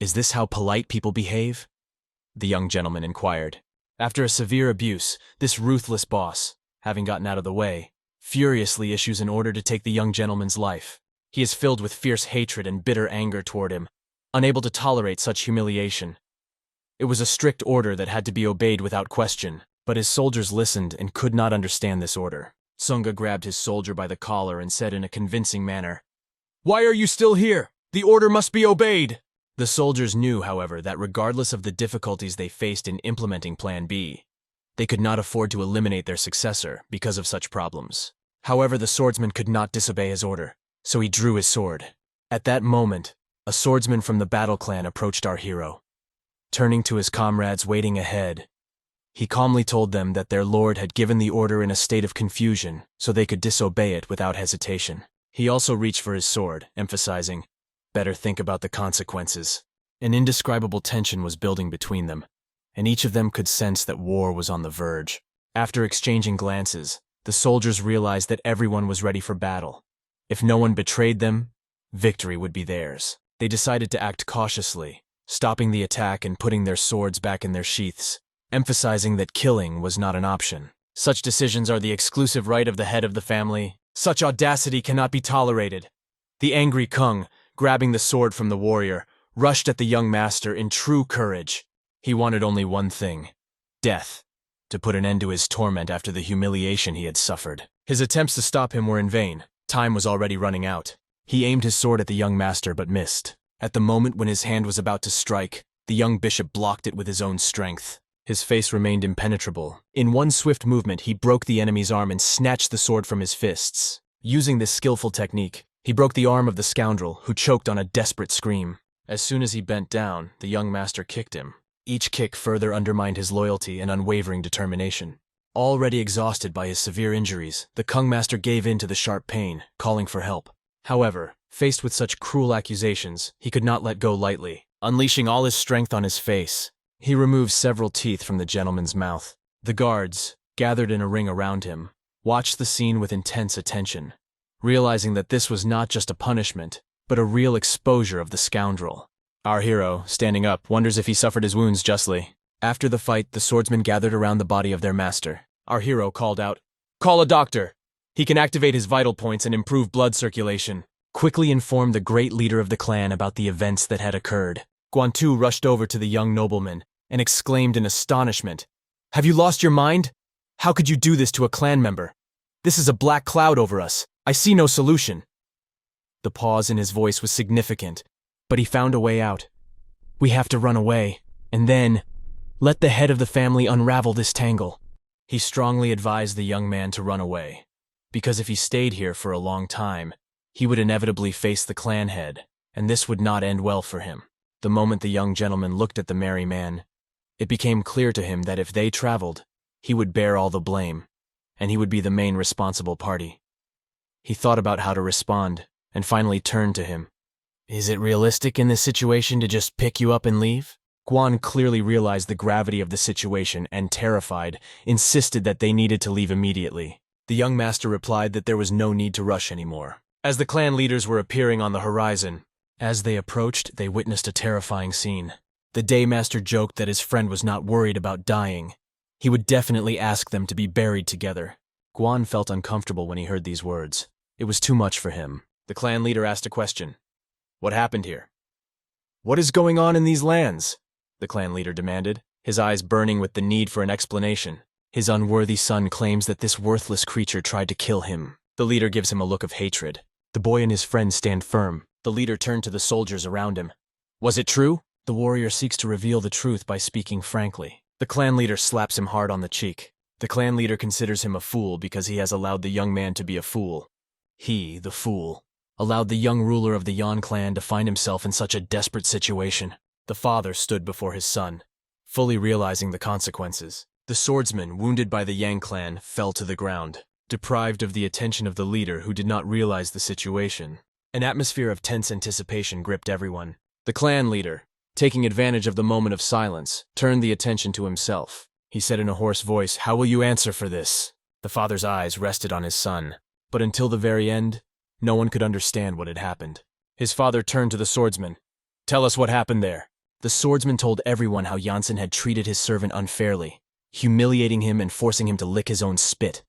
"Is this how polite people behave?" The young gentleman inquired. After a severe abuse, this ruthless boss, having gotten out of the way, furiously issues an order to take the young gentleman's life. He is filled with fierce hatred and bitter anger toward him, unable to tolerate such humiliation. It was a strict order that had to be obeyed without question, but his soldiers listened and could not understand this order. Sunga grabbed his soldier by the collar and said in a convincing manner, "Why are you still here? The order must be obeyed!" The soldiers knew, however, that regardless of the difficulties they faced in implementing Plan B, they could not afford to eliminate their successor because of such problems. However, the swordsman could not disobey his order, so he drew his sword. At that moment, a swordsman from the battle clan approached our hero. Turning to his comrades waiting ahead, he calmly told them that their lord had given the order in a state of confusion so they could disobey it without hesitation. He also reached for his sword, emphasizing, "Better think about the consequences." An indescribable tension was building between them, and each of them could sense that war was on the verge. After exchanging glances, the soldiers realized that everyone was ready for battle. If no one betrayed them, victory would be theirs. They decided to act cautiously, stopping the attack and putting their swords back in their sheaths, emphasizing that killing was not an option. Such decisions are the exclusive right of the head of the family. Such audacity cannot be tolerated. The angry Kung, grabbing the sword from the warrior, rushed at the young master in true courage. He wanted only one thing: death, to put an end to his torment after the humiliation he had suffered. His attempts to stop him were in vain. Time was already running out. He aimed his sword at the young master but missed. At the moment when his hand was about to strike, the young bishop blocked it with his own strength. His face remained impenetrable. In one swift movement, he broke the enemy's arm and snatched the sword from his fists. Using this skillful technique, he broke the arm of the scoundrel, who choked on a desperate scream. As soon as he bent down, the young master kicked him. Each kick further undermined his loyalty and unwavering determination. Already exhausted by his severe injuries, the Kung master gave in to the sharp pain, calling for help. However, faced with such cruel accusations, he could not let go lightly. Unleashing all his strength on his face, he removed several teeth from the gentleman's mouth. The guards, gathered in a ring around him, watched the scene with intense attention, realizing that this was not just a punishment, but a real exposure of the scoundrel. Our hero, standing up, wonders if he suffered his wounds justly. After the fight, the swordsmen gathered around the body of their master. Our hero called out, "Call a doctor! He can activate his vital points and improve blood circulation." Quickly informed the great leader of the clan about the events that had occurred. Guantu rushed over to the young nobleman and exclaimed in astonishment, "Have you lost your mind? How could you do this to a clan member? This is a black cloud over us. I see no solution." The pause in his voice was significant, but he found a way out. "We have to run away, and then let the head of the family unravel this tangle." He strongly advised the young man to run away, because if he stayed here for a long time, he would inevitably face the clan head, and this would not end well for him. The moment the young gentleman looked at the merry man, it became clear to him that if they traveled, he would bear all the blame, and he would be the main responsible party. He thought about how to respond, and finally turned to him. "Is it realistic in this situation to just pick you up and leave?" Guan clearly realized the gravity of the situation and, terrified, insisted that they needed to leave immediately. The young master replied that there was no need to rush anymore, as the clan leaders were appearing on the horizon. As they approached, they witnessed a terrifying scene. The Daymaster joked that his friend was not worried about dying. He would definitely ask them to be buried together. Guan felt uncomfortable when he heard these words. It was too much for him. The clan leader asked a question. "What happened here? What is going on in these lands?" the clan leader demanded, his eyes burning with the need for an explanation. His unworthy son claims that this worthless creature tried to kill him. The leader gives him a look of hatred. The boy and his friend stand firm. The leader turned to the soldiers around him. "Was it true?" The warrior seeks to reveal the truth by speaking frankly. The clan leader slaps him hard on the cheek. The clan leader considers him a fool because he has allowed the young man to be a fool. He, the fool, allowed the young ruler of the Yan clan to find himself in such a desperate situation. The father stood before his son, fully realizing the consequences. The swordsman, wounded by the Yang clan, fell to the ground, deprived of the attention of the leader who did not realize the situation. An atmosphere of tense anticipation gripped everyone. The clan leader, taking advantage of the moment of silence, turned the attention to himself. He said in a hoarse voice, "How will you answer for this?" The father's eyes rested on his son, but until the very end, no one could understand what had happened. His father turned to the swordsman. "Tell us what happened there." The swordsman told everyone how Janssen had treated his servant unfairly, humiliating him and forcing him to lick his own spit.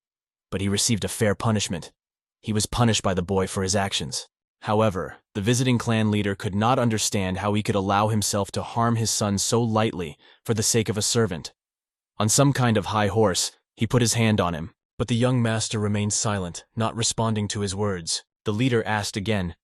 but he received a fair punishment. He was punished by the boy for his actions. However, the visiting clan leader could not understand how he could allow himself to harm his son so lightly for the sake of a servant. On some kind of high horse, he put his hand on him, but the young master remained silent, not responding to his words. The leader asked again,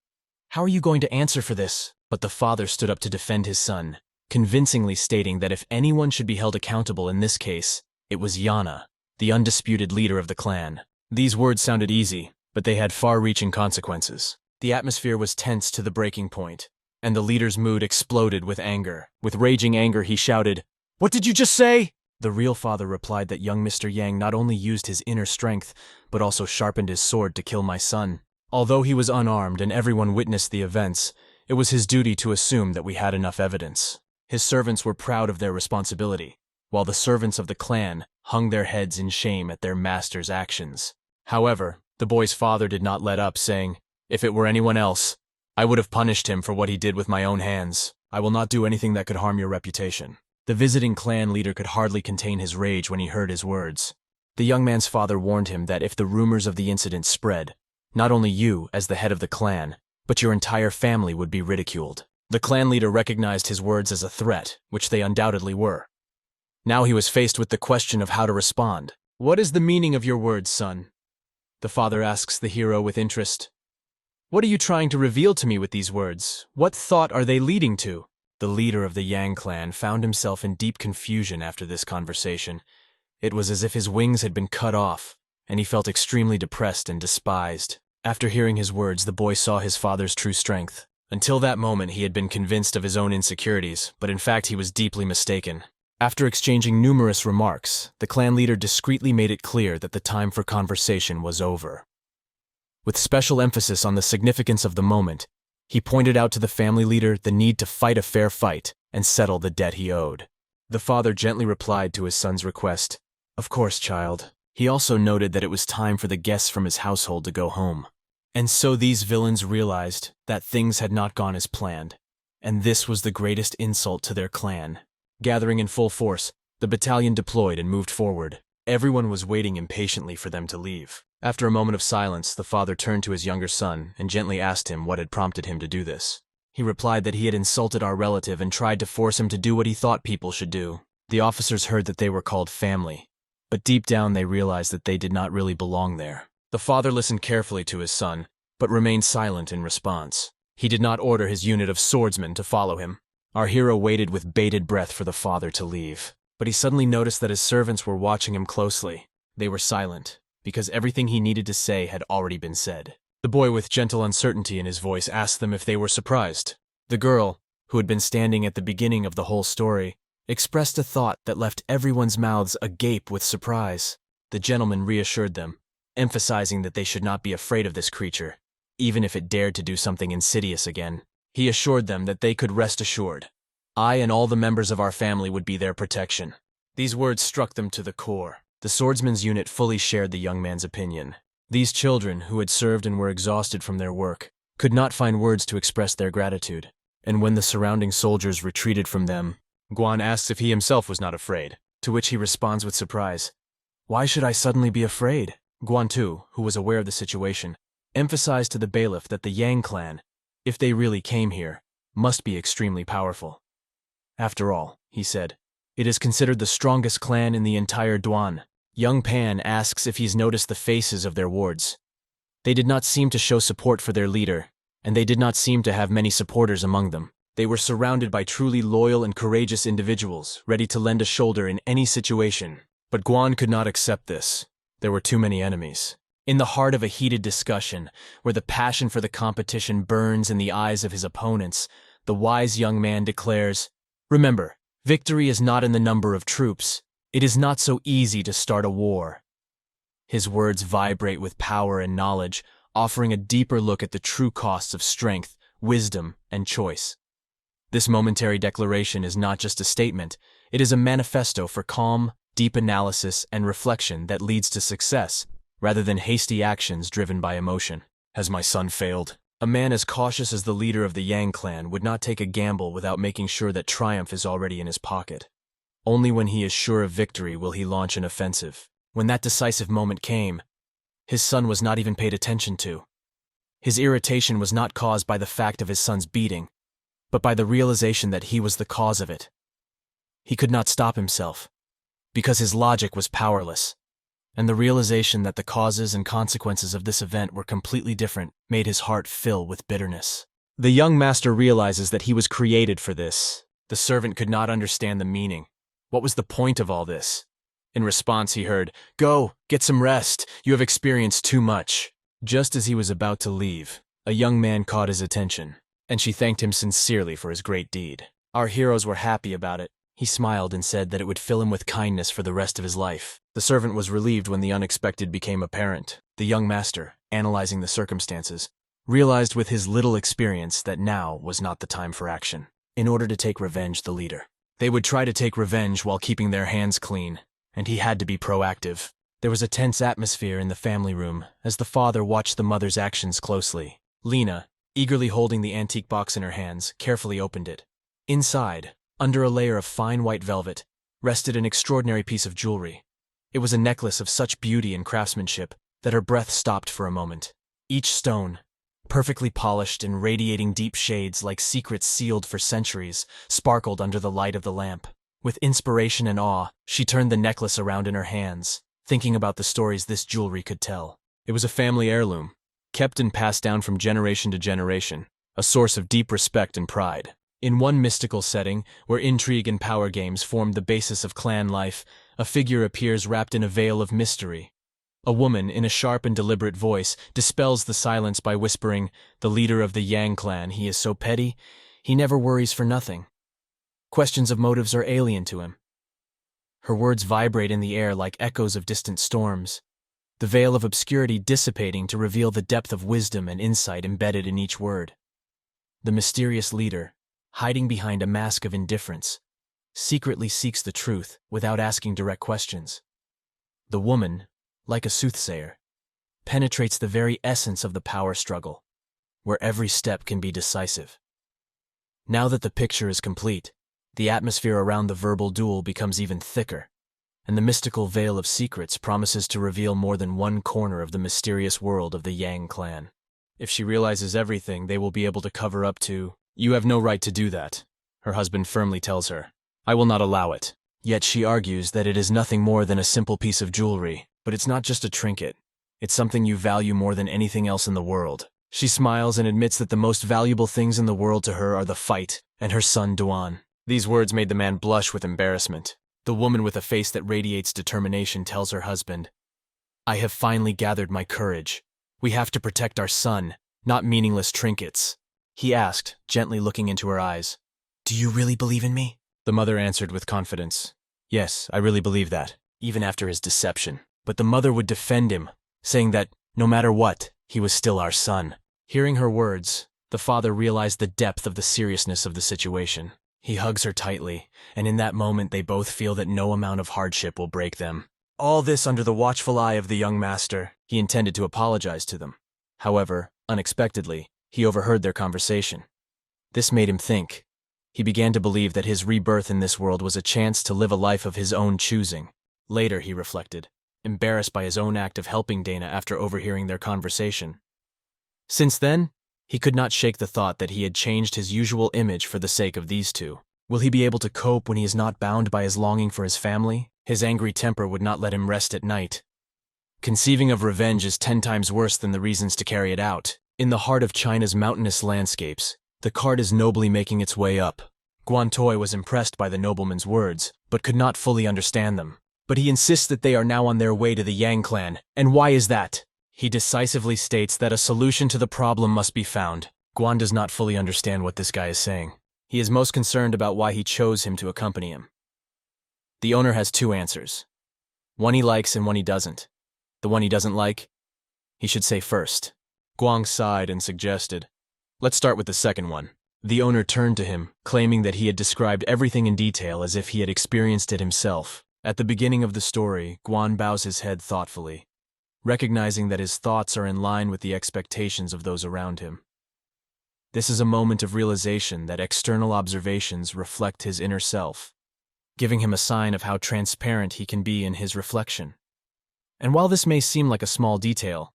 "How are you going to answer for this?" But the father stood up to defend his son, convincingly stating that if anyone should be held accountable in this case, it was Yana, the undisputed leader of the clan. These words sounded easy, but they had far-reaching consequences. The atmosphere was tense to the breaking point, and the leader's mood exploded with anger. With raging anger, he shouted, "What did you just say?" The real father replied that young Mr. Yang not only used his inner strength, but also sharpened his sword to kill my son. Although he was unarmed and everyone witnessed the events, it was his duty to assume that we had enough evidence. His servants were proud of their responsibility, while the servants of the clan hung their heads in shame at their master's actions. However, the boy's father did not let up, saying, "If it were anyone else, I would have punished him for what he did with my own hands. I will not do anything that could harm your reputation." The visiting clan leader could hardly contain his rage when he heard his words. The young man's father warned him that if the rumors of the incident spread, not only you, as the head of the clan, but your entire family would be ridiculed. The clan leader recognized his words as a threat, which they undoubtedly were. Now he was faced with the question of how to respond. "What is the meaning of your words, son?" The father asks the hero with interest. "What are you trying to reveal to me with these words? What thought are they leading to?" The leader of the Yang clan found himself in deep confusion after this conversation. It was as if his wings had been cut off, and he felt extremely depressed and despised. After hearing his words, the boy saw his father's true strength. Until that moment, he had been convinced of his own insecurities, but in fact he was deeply mistaken. After exchanging numerous remarks, the clan leader discreetly made it clear that the time for conversation was over. With special emphasis on the significance of the moment, he pointed out to the family leader the need to fight a fair fight and settle the debt he owed. The father gently replied to his son's request, "Of course, child." He also noted that it was time for the guests from his household to go home. And so these villains realized that things had not gone as planned, and this was the greatest insult to their clan. Gathering in full force, the battalion deployed and moved forward. Everyone was waiting impatiently for them to leave. After a moment of silence, the father turned to his younger son and gently asked him what had prompted him to do this. He replied that he had insulted our relative and tried to force him to do what he thought people should do. The officers heard that they were called family, but deep down they realized that they did not really belong there. The father listened carefully to his son, but remained silent in response. He did not order his unit of swordsmen to follow him. Our hero waited with bated breath for the father to leave. But he suddenly noticed that his servants were watching him closely. They were silent, because everything he needed to say had already been said. The boy, with gentle uncertainty in his voice, asked them if they were surprised. The girl, who had been standing at the beginning of the whole story, expressed a thought that left everyone's mouths agape with surprise. The gentleman reassured them, emphasizing that they should not be afraid of this creature, even if it dared to do something insidious again. He assured them that they could rest assured. I and all the members of our family would be their protection. These words struck them to the core. The swordsman's unit fully shared the young man's opinion. These children, who had served and were exhausted from their work, could not find words to express their gratitude. And when the surrounding soldiers retreated from them, Guan asks if he himself was not afraid, to which he responds with surprise, "Why should I suddenly be afraid?" Guan too, who was aware of the situation, emphasized to the bailiff that the Yang clan, if they really came here, must be extremely powerful. "After all," he said, "it is considered the strongest clan in the entire Duan." Young Pan asks if he's noticed the faces of their wards. They did not seem to show support for their leader, and they did not seem to have many supporters among them. They were surrounded by truly loyal and courageous individuals, ready to lend a shoulder in any situation. But Guan could not accept this. There were too many enemies. In the heart of a heated discussion, where the passion for the competition burns in the eyes of his opponents, the wise young man declares, "Remember, victory is not in the number of troops. It is not so easy to start a war." His words vibrate with power and knowledge, offering a deeper look at the true costs of strength, wisdom, and choice. This momentary declaration is not just a statement, it is a manifesto for calm, deep analysis and reflection that leads to success, rather than hasty actions driven by emotion. Has my son failed? A man as cautious as the leader of the Yang clan would not take a gamble without making sure that triumph is already in his pocket. Only when he is sure of victory will he launch an offensive. When that decisive moment came, his son was not even paid attention to. His irritation was not caused by the fact of his son's beating, but by the realization that he was the cause of it. He could not stop himself, because his logic was powerless, and the realization that the causes and consequences of this event were completely different made his heart fill with bitterness. The young master realizes that he was created for this. The servant could not understand the meaning. What was the point of all this? In response, he heard, "Go, get some rest. You have experienced too much." Just as he was about to leave, a young man caught his attention, and she thanked him sincerely for his great deed. Our heroes were happy about it. He smiled and said that it would fill him with kindness for the rest of his life. The servant was relieved when the unexpected became apparent. The young master, analyzing the circumstances, realized with his little experience that now was not the time for action. In order to take revenge, the leader, they would try to take revenge while keeping their hands clean, and he had to be proactive. There was a tense atmosphere in the family room as the father watched the mother's actions closely. Lena, eagerly holding the antique box in her hands, carefully opened it. Inside, under a layer of fine white velvet, rested an extraordinary piece of jewelry. It was a necklace of such beauty and craftsmanship that her breath stopped for a moment. Each stone, perfectly polished and radiating deep shades like secrets sealed for centuries, sparkled under the light of the lamp. With inspiration and awe, she turned the necklace around in her hands, thinking about the stories this jewelry could tell. It was a family heirloom, kept and passed down from generation to generation, a source of deep respect and pride. In one mystical setting, where intrigue and power games formed the basis of clan life, a figure appears wrapped in a veil of mystery. A woman, in a sharp and deliberate voice, dispels the silence by whispering, "The leader of the Yang clan, he is so petty, he never worries for nothing. Questions of motives are alien to him." Her words vibrate in the air like echoes of distant storms, the veil of obscurity dissipating to reveal the depth of wisdom and insight embedded in each word. The mysterious leader, hiding behind a mask of indifference, secretly seeks the truth without asking direct questions. The woman, like a soothsayer, penetrates the very essence of the power struggle, where every step can be decisive. Now that the picture is complete, the atmosphere around the verbal duel becomes even thicker, and the mystical veil of secrets promises to reveal more than one corner of the mysterious world of the Yang clan. If she realizes everything, they will be able to cover up to, "You have no right to do that," her husband firmly tells her. "I will not allow it." Yet she argues that it is nothing more than a simple piece of jewelry. But it's not just a trinket. It's something you value more than anything else in the world. She smiles and admits that the most valuable things in the world to her are the fight and her son Duan. These words made the man blush with embarrassment. The woman with a face that radiates determination tells her husband, "I have finally gathered my courage. We have to protect our son, not meaningless trinkets." He asked, gently looking into her eyes, "Do you really believe in me?" The mother answered with confidence, "Yes, I really believe that, even after his deception." But the mother would defend him, saying that, no matter what, he was still our son. Hearing her words, the father realized the depth of the seriousness of the situation. He hugs her tightly, and in that moment they both feel that no amount of hardship will break them. All this under the watchful eye of the young master. He intended to apologize to them. However, unexpectedly, he overheard their conversation. This made him think. He began to believe that his rebirth in this world was a chance to live a life of his own choosing. Later, he reflected, embarrassed by his own act of helping Dana after overhearing their conversation. Since then, he could not shake the thought that he had changed his usual image for the sake of these two. Will he be able to cope when he is not bound by his longing for his family? His angry temper would not let him rest at night. Conceiving of revenge is 10 times worse than the reasons to carry it out. In the heart of China's mountainous landscapes, the cart is nobly making its way up. Guantoi was impressed by the nobleman's words, but could not fully understand them. But he insists that they are now on their way to the Yang clan. And why is that? He decisively states that a solution to the problem must be found. Guan does not fully understand what this guy is saying. He is most concerned about why he chose him to accompany him. The owner has 2 answers. One he likes and one he doesn't. The one he doesn't like, he should say first. Guang sighed and suggested, "Let's start with the second one." The owner turned to him, claiming that he had described everything in detail as if he had experienced it himself. At the beginning of the story, Guan bows his head thoughtfully, recognizing that his thoughts are in line with the expectations of those around him. This is a moment of realization that external observations reflect his inner self, giving him a sign of how transparent he can be in his reflection. And while this may seem like a small detail,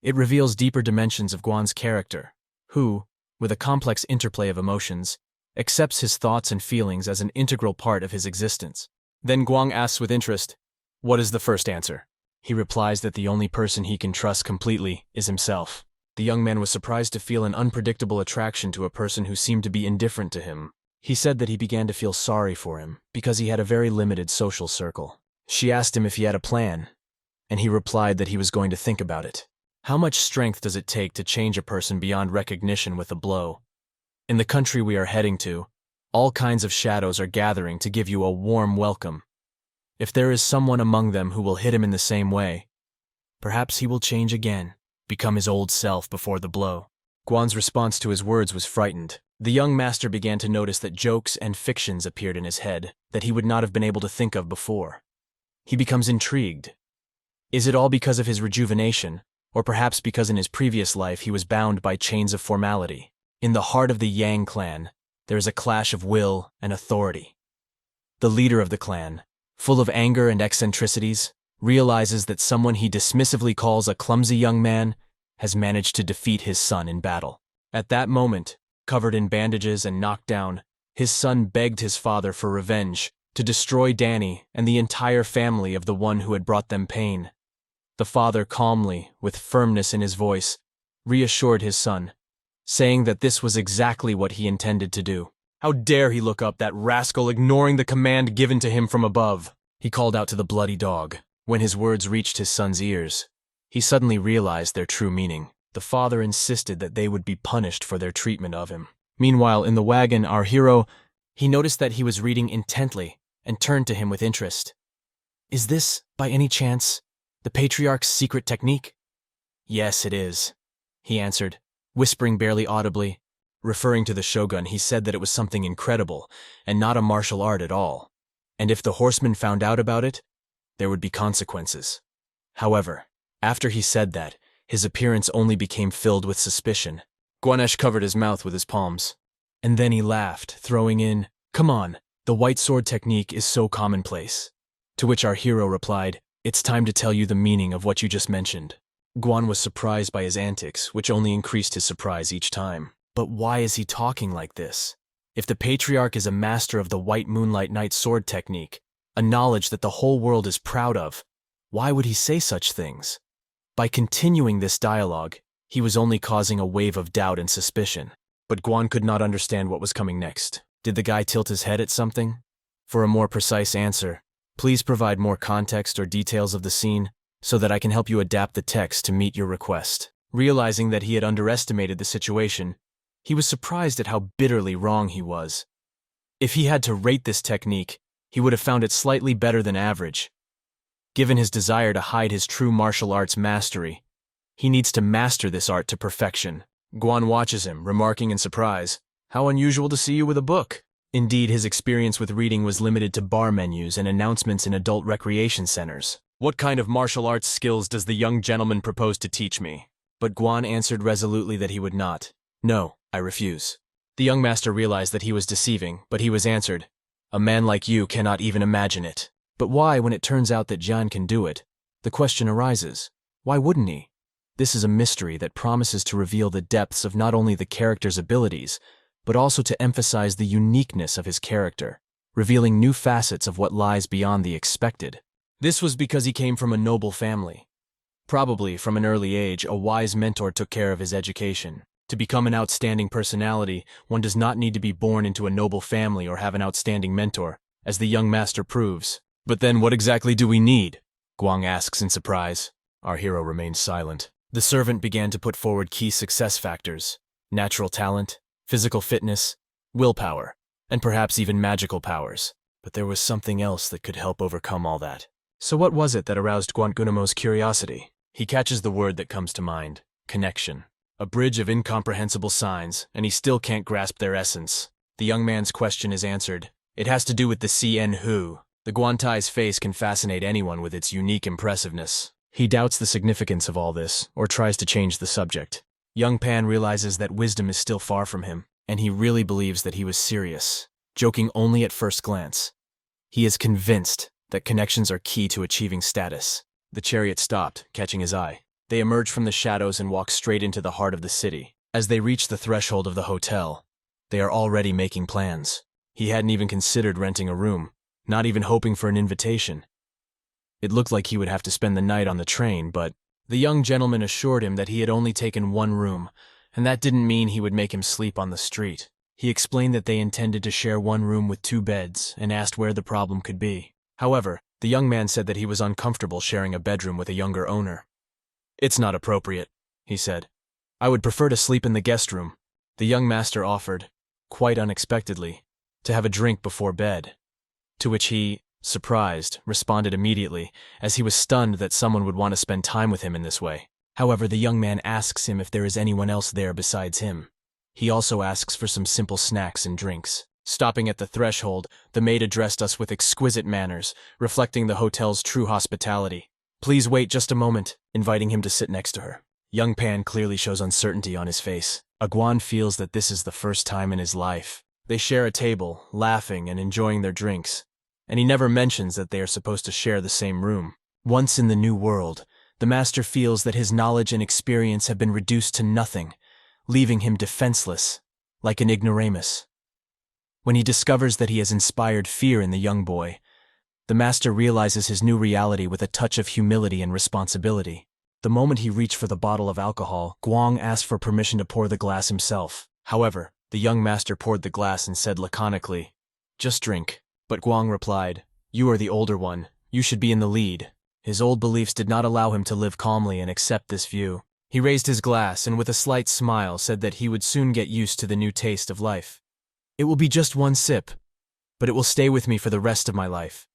it reveals deeper dimensions of Guan's character, who, with a complex interplay of emotions, accepts his thoughts and feelings as an integral part of his existence. Then Guan asks with interest, "What is the first answer?" He replies that the only person he can trust completely is himself. The young man was surprised to feel an unpredictable attraction to a person who seemed to be indifferent to him. He said that he began to feel sorry for him because he had a very limited social circle. She asked him if he had a plan, and he replied that he was going to think about it. How much strength does it take to change a person beyond recognition with a blow? In the country we are heading to, all kinds of shadows are gathering to give you a warm welcome. If there is someone among them who will hit him in the same way, perhaps he will change again, become his old self before the blow. Guan's response to his words was frightened. The young master began to notice that jokes and fictions appeared in his head that he would not have been able to think of before. He becomes intrigued. Is it all because of his rejuvenation, or perhaps because in his previous life he was bound by chains of formality? In the heart of the Yang clan, there is a clash of will and authority. The leader of the clan, full of anger and eccentricities, realizes that someone he dismissively calls a clumsy young man has managed to defeat his son in battle. At that moment, covered in bandages and knocked down, his son begged his father for revenge, to destroy Danny and the entire family of the one who had brought them pain. The father calmly, with firmness in his voice, reassured his son, saying that this was exactly what he intended to do. How dare he look up, that rascal, ignoring the command given to him from above? He called out to the bloody dog. When his words reached his son's ears, he suddenly realized their true meaning. The father insisted that they would be punished for their treatment of him. Meanwhile, in the wagon, our hero, he noticed that he was reading intently and turned to him with interest. "Is this, by any chance, the Patriarch's secret technique?" "Yes, it is," he answered, whispering barely audibly. Referring to the shogun, he said that it was something incredible and not a martial art at all, and if the horsemen found out about it, there would be consequences. However, after he said that, his appearance only became filled with suspicion. Guanesh covered his mouth with his palms. And then he laughed, throwing in, "Come on, the white sword technique is so commonplace." To which our hero replied, "It's time to tell you the meaning of what you just mentioned." Guan was surprised by his antics, which only increased his surprise each time. But why is he talking like this? If the Patriarch is a master of the White Moonlight Night sword technique, a knowledge that the whole world is proud of, why would he say such things? By continuing this dialogue, he was only causing a wave of doubt and suspicion. But Guan could not understand what was coming next. Did the guy tilt his head at something? For a more precise answer, please provide more context or details of the scene so that I can help you adapt the text to meet your request. Realizing that he had underestimated the situation, he was surprised at how bitterly wrong he was. If he had to rate this technique, he would have found it slightly better than average. Given his desire to hide his true martial arts mastery, he needs to master this art to perfection. Guan watches him, remarking in surprise, "How unusual to see you with a book." Indeed, his experience with reading was limited to bar menus and announcements in adult recreation centers. "What kind of martial arts skills does the young gentleman propose to teach me?" But Guan answered resolutely that he would not. "No, I refuse." The young master realized that he was deceiving, but he was answered, "A man like you cannot even imagine it." But why, when it turns out that Jian can do it? The question arises, why wouldn't he? This is a mystery that promises to reveal the depths of not only the character's abilities, but also to emphasize the uniqueness of his character, revealing new facets of what lies beyond the expected. This was because he came from a noble family. Probably, from an early age, a wise mentor took care of his education. To become an outstanding personality, one does not need to be born into a noble family or have an outstanding mentor, as the young master proves. But then what exactly do we need? Guang asks in surprise. Our hero remains silent. The servant began to put forward key success factors: natural talent, physical fitness, willpower, and perhaps even magical powers. But there was something else that could help overcome all that. So what was it that aroused Guangunamo's curiosity? He catches the word that comes to mind: connection. A bridge of incomprehensible signs, and he still can't grasp their essence. The young man's question is answered. It has to do with the CN Hu. The Guantai's face can fascinate anyone with its unique impressiveness. He doubts the significance of all this, or tries to change the subject. Young Pan realizes that wisdom is still far from him, and he really believes that he was serious, joking only at first glance. He is convinced that connections are key to achieving status. The chariot stopped, catching his eye. They emerged from the shadows and walked straight into the heart of the city. As they reached the threshold of the hotel, they are already making plans. He hadn't even considered renting a room, not even hoping for an invitation. It looked like he would have to spend the night on the train, but the young gentleman assured him that he had only taken one room, and that didn't mean he would make him sleep on the street. He explained that they intended to share one room with 2 beds and asked where the problem could be. However, the young man said that he was uncomfortable sharing a bedroom with a younger owner. "It's not appropriate," he said. "I would prefer to sleep in the guest room." The young master offered, quite unexpectedly, to have a drink before bed, to which he, surprised, responded immediately, as he was stunned that someone would want to spend time with him in this way. However, the young man asks him if there is anyone else there besides him. He also asks for some simple snacks and drinks. Stopping at the threshold, the maid addressed us with exquisite manners, reflecting the hotel's true hospitality. "Please wait just a moment," inviting him to sit next to her. Young Pan clearly shows uncertainty on his face. Guan feels that this is the first time in his life. They share a table, laughing and enjoying their drinks, and he never mentions that they are supposed to share the same room. Once in the new world, the master feels that his knowledge and experience have been reduced to nothing, leaving him defenseless, like an ignoramus. When he discovers that he has inspired fear in the young boy, the master realizes his new reality with a touch of humility and responsibility. The moment he reached for the bottle of alcohol, Guang asked for permission to pour the glass himself. However, the young master poured the glass and said laconically, "Just drink." But Guang replied, "You are the older one. You should be in the lead." His old beliefs did not allow him to live calmly and accept this view. He raised his glass and with a slight smile said that he would soon get used to the new taste of life. "It will be just one sip, but it will stay with me for the rest of my life,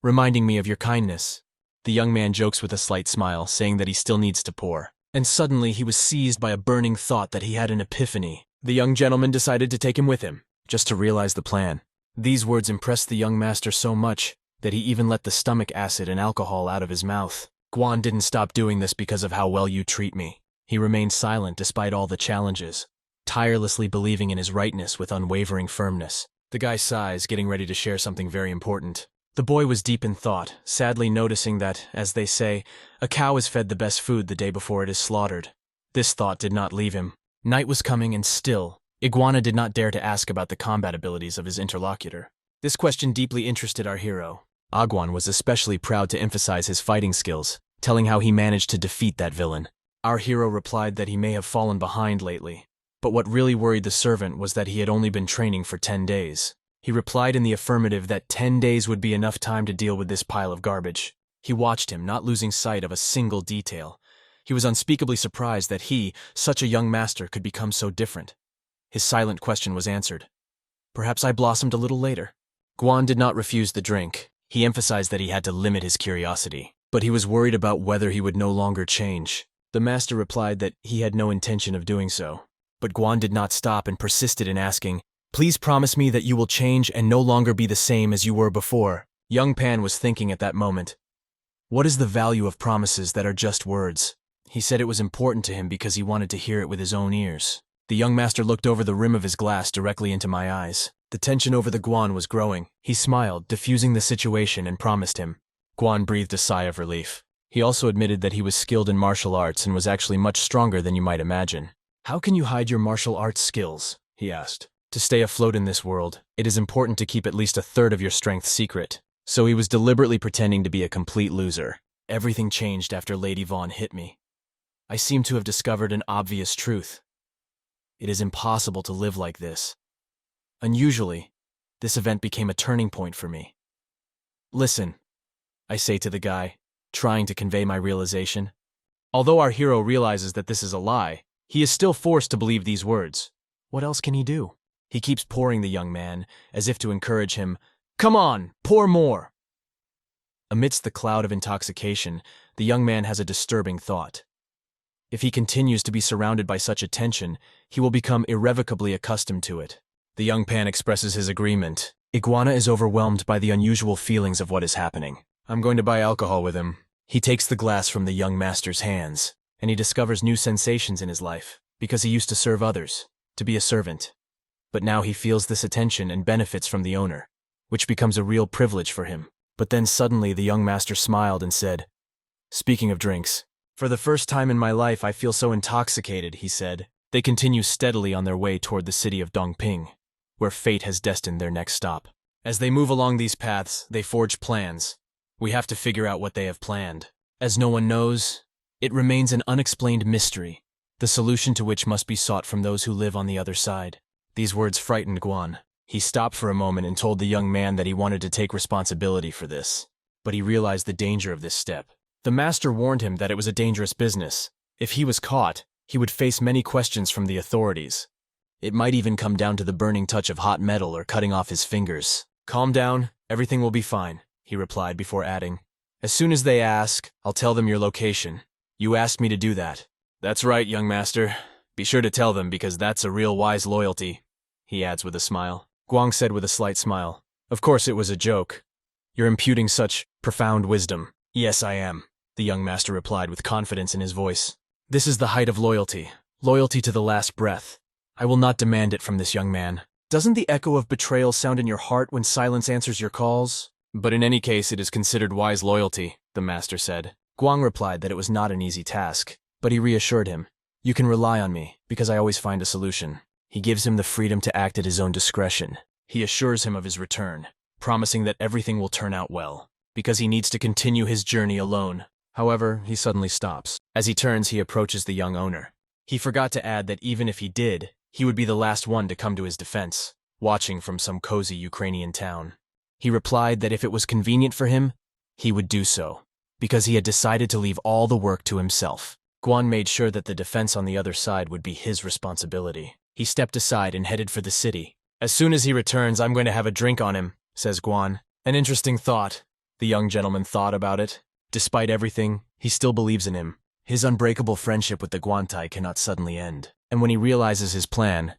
reminding me of your kindness." The young man jokes with a slight smile, saying that he still needs to pour. And suddenly he was seized by a burning thought that he had an epiphany. The young gentleman decided to take him with him, just to realize the plan. These words impressed the young master so much that he even let the stomach acid and alcohol out of his mouth. "Guan didn't stop doing this because of how well you treat me." He remained silent despite all the challenges, tirelessly believing in his rightness with unwavering firmness. The guy sighs, getting ready to share something very important. The boy was deep in thought, sadly noticing that, as they say, a cow is fed the best food the day before it is slaughtered. This thought did not leave him. Night was coming, and still, Iguana did not dare to ask about the combat abilities of his interlocutor. This question deeply interested our hero. Aguan was especially proud to emphasize his fighting skills, telling how he managed to defeat that villain. Our hero replied that he may have fallen behind lately, but what really worried the servant was that he had only been training for 10 days. He replied in the affirmative that 10 days would be enough time to deal with this pile of garbage. He watched him, not losing sight of a single detail. He was unspeakably surprised that he, such a young master, could become so different. His silent question was answered. "Perhaps I blossomed a little later." Guan did not refuse the drink. He emphasized that he had to limit his curiosity, but he was worried about whether he would no longer change. The master replied that he had no intention of doing so. But Guan did not stop and persisted in asking, "Please promise me that you will change and no longer be the same as you were before." Young Pan was thinking at that moment, what is the value of promises that are just words? He said it was important to him because he wanted to hear it with his own ears. The young master looked over the rim of his glass directly into my eyes. The tension over the Guan was growing. He smiled, diffusing the situation, and promised him. Guan breathed a sigh of relief. He also admitted that he was skilled in martial arts and was actually much stronger than you might imagine. "How can you hide your martial arts skills?" he asked. "To stay afloat in this world, it is important to keep at least a third of your strength secret." So he was deliberately pretending to be a complete loser. Everything changed after Lady Vaughn hit me. I seem to have discovered an obvious truth. It is impossible to live like this. Unusually, this event became a turning point for me. "Listen," I say to the guy, trying to convey my realization. Although our hero realizes that this is a lie, he is still forced to believe these words. What else can he do? He keeps pouring the young man, as if to encourage him. "Come on, pour more!" Amidst the cloud of intoxication, the young man has a disturbing thought. If he continues to be surrounded by such attention, he will become irrevocably accustomed to it. The young Pan expresses his agreement. Iguana is overwhelmed by the unusual feelings of what is happening. "I'm going to buy alcohol with him." He takes the glass from the young master's hands, and he discovers new sensations in his life, because he used to serve others, to be a servant. But now he feels this attention and benefits from the owner, which becomes a real privilege for him. But then suddenly the young master smiled and said, Speaking of drinks, for the first time in my life I feel so intoxicated, he said. They continue steadily on their way toward the city of Dongping, where fate has destined their next stop. As they move along these paths, they forge plans. We have to figure out what they have planned. As no one knows, it remains an unexplained mystery, the solution to which must be sought from those who live on the other side. These words frightened Guan. He stopped for a moment and told the young man that he wanted to take responsibility for this. But he realized the danger of this step. The master warned him that it was a dangerous business. If he was caught, he would face many questions from the authorities. It might even come down to the burning touch of hot metal or cutting off his fingers. Calm down, everything will be fine, he replied before adding, as soon as they ask, I'll tell them your location. You asked me to do that. That's right, young master. Be sure to tell them because that's a real wise loyalty, he adds with a smile. Guang said with a slight smile. Of course it was a joke. You're imputing such profound wisdom. Yes, I am, the young master replied with confidence in his voice. This is the height of loyalty. Loyalty to the last breath. I will not demand it from this young man. Doesn't the echo of betrayal sound in your heart when silence answers your calls? But in any case, it is considered wise loyalty, the master said. Guang replied that it was not an easy task, but he reassured him. You can rely on me, because I always find a solution. He gives him the freedom to act at his own discretion. He assures him of his return, promising that everything will turn out well, because he needs to continue his journey alone. However, he suddenly stops. As he turns, he approaches the young owner. He forgot to add that even if he did, he would be the last one to come to his defense, watching from some cozy Ukrainian town. He replied that if it was convenient for him, he would do so, because he had decided to leave all the work to himself. Guan made sure that the defense on the other side would be his responsibility. He stepped aside and headed for the city. As soon as he returns, I'm going to have a drink on him, says Guan. An interesting thought. The young gentleman thought about it. Despite everything, he still believes in him. His unbreakable friendship with the Guantai cannot suddenly end. And when he realizes his plan,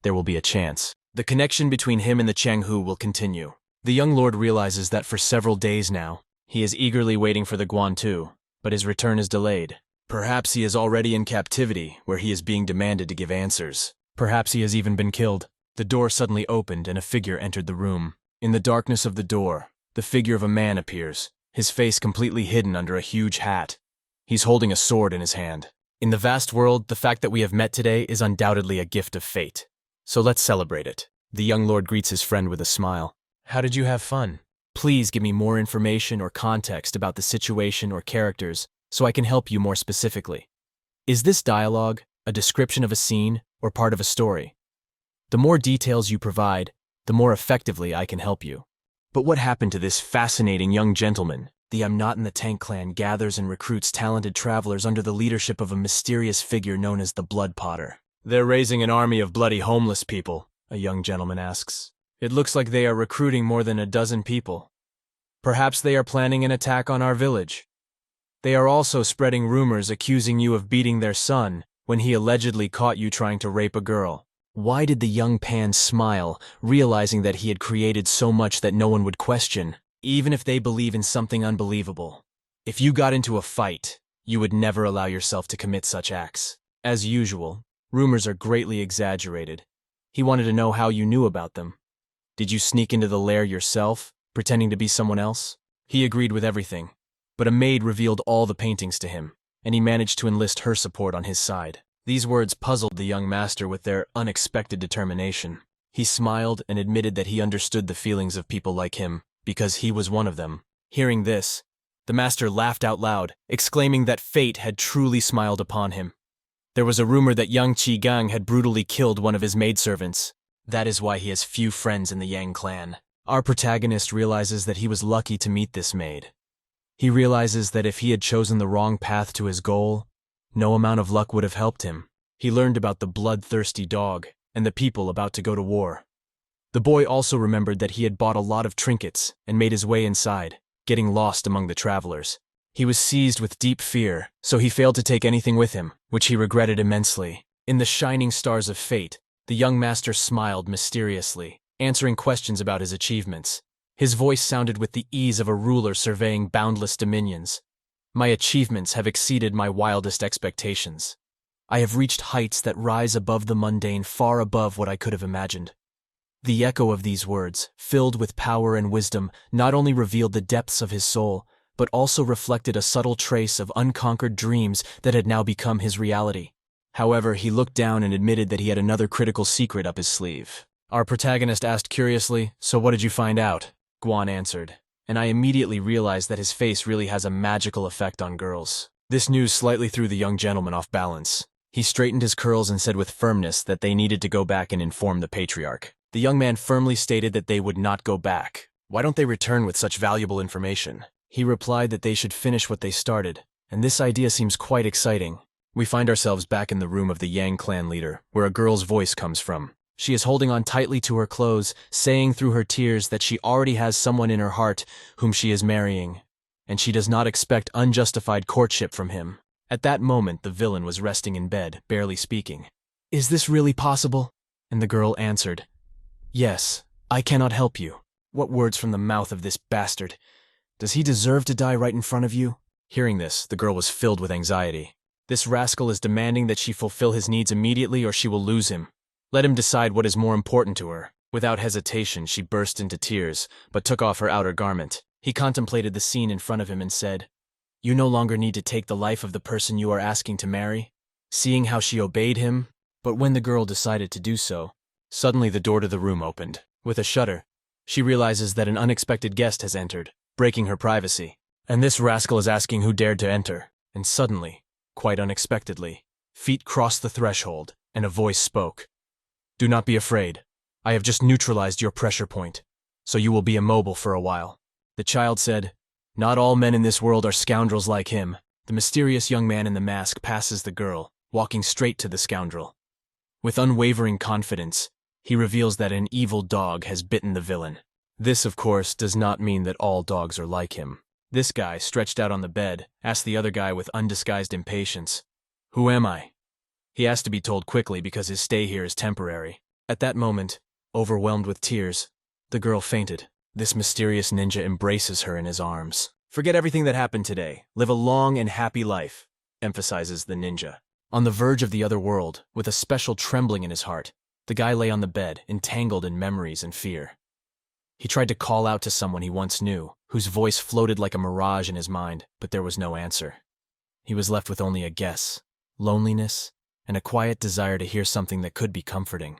there will be a chance. The connection between him and the Changhu will continue. The young lord realizes that for several days now, he is eagerly waiting for the Guantu, but his return is delayed. Perhaps he is already in captivity, where he is being demanded to give answers. Perhaps he has even been killed. The door suddenly opened and a figure entered the room. In the darkness of the door, the figure of a man appears, his face completely hidden under a huge hat. He's holding a sword in his hand. In the vast world, the fact that we have met today is undoubtedly a gift of fate. So let's celebrate it. The young lord greets his friend with a smile. How did you have fun? Please give me more information or context about the situation or characters so I can help you more specifically. Is this dialogue a description of a scene or part of a story? The more details you provide, the more effectively I can help you. But what happened to this fascinating young gentleman? The I'm Not in the Tank clan gathers and recruits talented travelers under the leadership of a mysterious figure known as the Blood Potter. They're raising an army of bloody homeless people, a young gentleman asks. It looks like they are recruiting more than a dozen people. Perhaps they are planning an attack on our village. They are also spreading rumors accusing you of beating their son when he allegedly caught you trying to rape a girl. Why did the young Pan smile, realizing that he had created so much that no one would question, even if they believe in something unbelievable? If you got into a fight, you would never allow yourself to commit such acts. As usual, rumors are greatly exaggerated. He wanted to know how you knew about them. Did you sneak into the lair yourself, pretending to be someone else? He agreed with everything, but a maid revealed all the paintings to him, and he managed to enlist her support on his side. These words puzzled the young master with their unexpected determination. He smiled and admitted that he understood the feelings of people like him, because he was one of them. Hearing this, the master laughed out loud, exclaiming that fate had truly smiled upon him. There was a rumor that young Qi Gang had brutally killed one of his maidservants. That is why he has few friends in the Yang clan. Our protagonist realizes that he was lucky to meet this maid. He realizes that if he had chosen the wrong path to his goal, no amount of luck would have helped him. He learned about the bloodthirsty dog and the people about to go to war. The boy also remembered that he had bought a lot of trinkets and made his way inside, getting lost among the travelers. He was seized with deep fear, so he failed to take anything with him, which he regretted immensely. In the shining stars of fate, the young master smiled mysteriously, answering questions about his achievements. His voice sounded with the ease of a ruler surveying boundless dominions. My achievements have exceeded my wildest expectations. I have reached heights that rise above the mundane, far above what I could have imagined. The echo of these words, filled with power and wisdom, not only revealed the depths of his soul, but also reflected a subtle trace of unconquered dreams that had now become his reality. However, he looked down and admitted that he had another critical secret up his sleeve. Our protagonist asked curiously, "So what did you find out?" Guan answered, and I immediately realized that his face really has a magical effect on girls. This news slightly threw the young gentleman off balance. He straightened his curls and said with firmness that they needed to go back and inform the patriarch. The young man firmly stated that they would not go back. Why don't they return with such valuable information? He replied that they should finish what they started, and this idea seems quite exciting. We find ourselves back in the room of the Yang clan leader, where a girl's voice comes from. She is holding on tightly to her clothes, saying through her tears that she already has someone in her heart whom she is marrying, and she does not expect unjustified courtship from him. At that moment, the villain was resting in bed, barely speaking. "Is this really possible?" And the girl answered, "Yes, I cannot help you." What words from the mouth of this bastard! Does he deserve to die right in front of you? Hearing this, the girl was filled with anxiety. This rascal is demanding that she fulfill his needs immediately or she will lose him. Let him decide what is more important to her. Without hesitation, she burst into tears, but took off her outer garment. He contemplated the scene in front of him and said, "You no longer need to take the life of the person you are asking to marry." Seeing how she obeyed him, but when the girl decided to do so, suddenly the door to the room opened. With a shudder, she realizes that an unexpected guest has entered, breaking her privacy. And this rascal is asking who dared to enter. And suddenly, quite unexpectedly, feet crossed the threshold, and a voice spoke. "Do not be afraid. I have just neutralized your pressure point, so you will be immobile for a while." The child said, "Not all men in this world are scoundrels like him." The mysterious young man in the mask passes the girl, walking straight to the scoundrel. With unwavering confidence, he reveals that an evil dog has bitten the villain. This, of course, does not mean that all dogs are like him. This guy, stretched out on the bed, asked the other guy with undisguised impatience, "Who am I?" He asked to be told quickly because his stay here is temporary. At that moment, overwhelmed with tears, the girl fainted. This mysterious ninja embraces her in his arms. "Forget everything that happened today. Live a long and happy life," emphasizes the ninja. On the verge of the other world, with a special trembling in his heart, the guy lay on the bed, entangled in memories and fear. He tried to call out to someone he once knew, whose voice floated like a mirage in his mind, but there was no answer. He was left with only a guess, loneliness, and a quiet desire to hear something that could be comforting.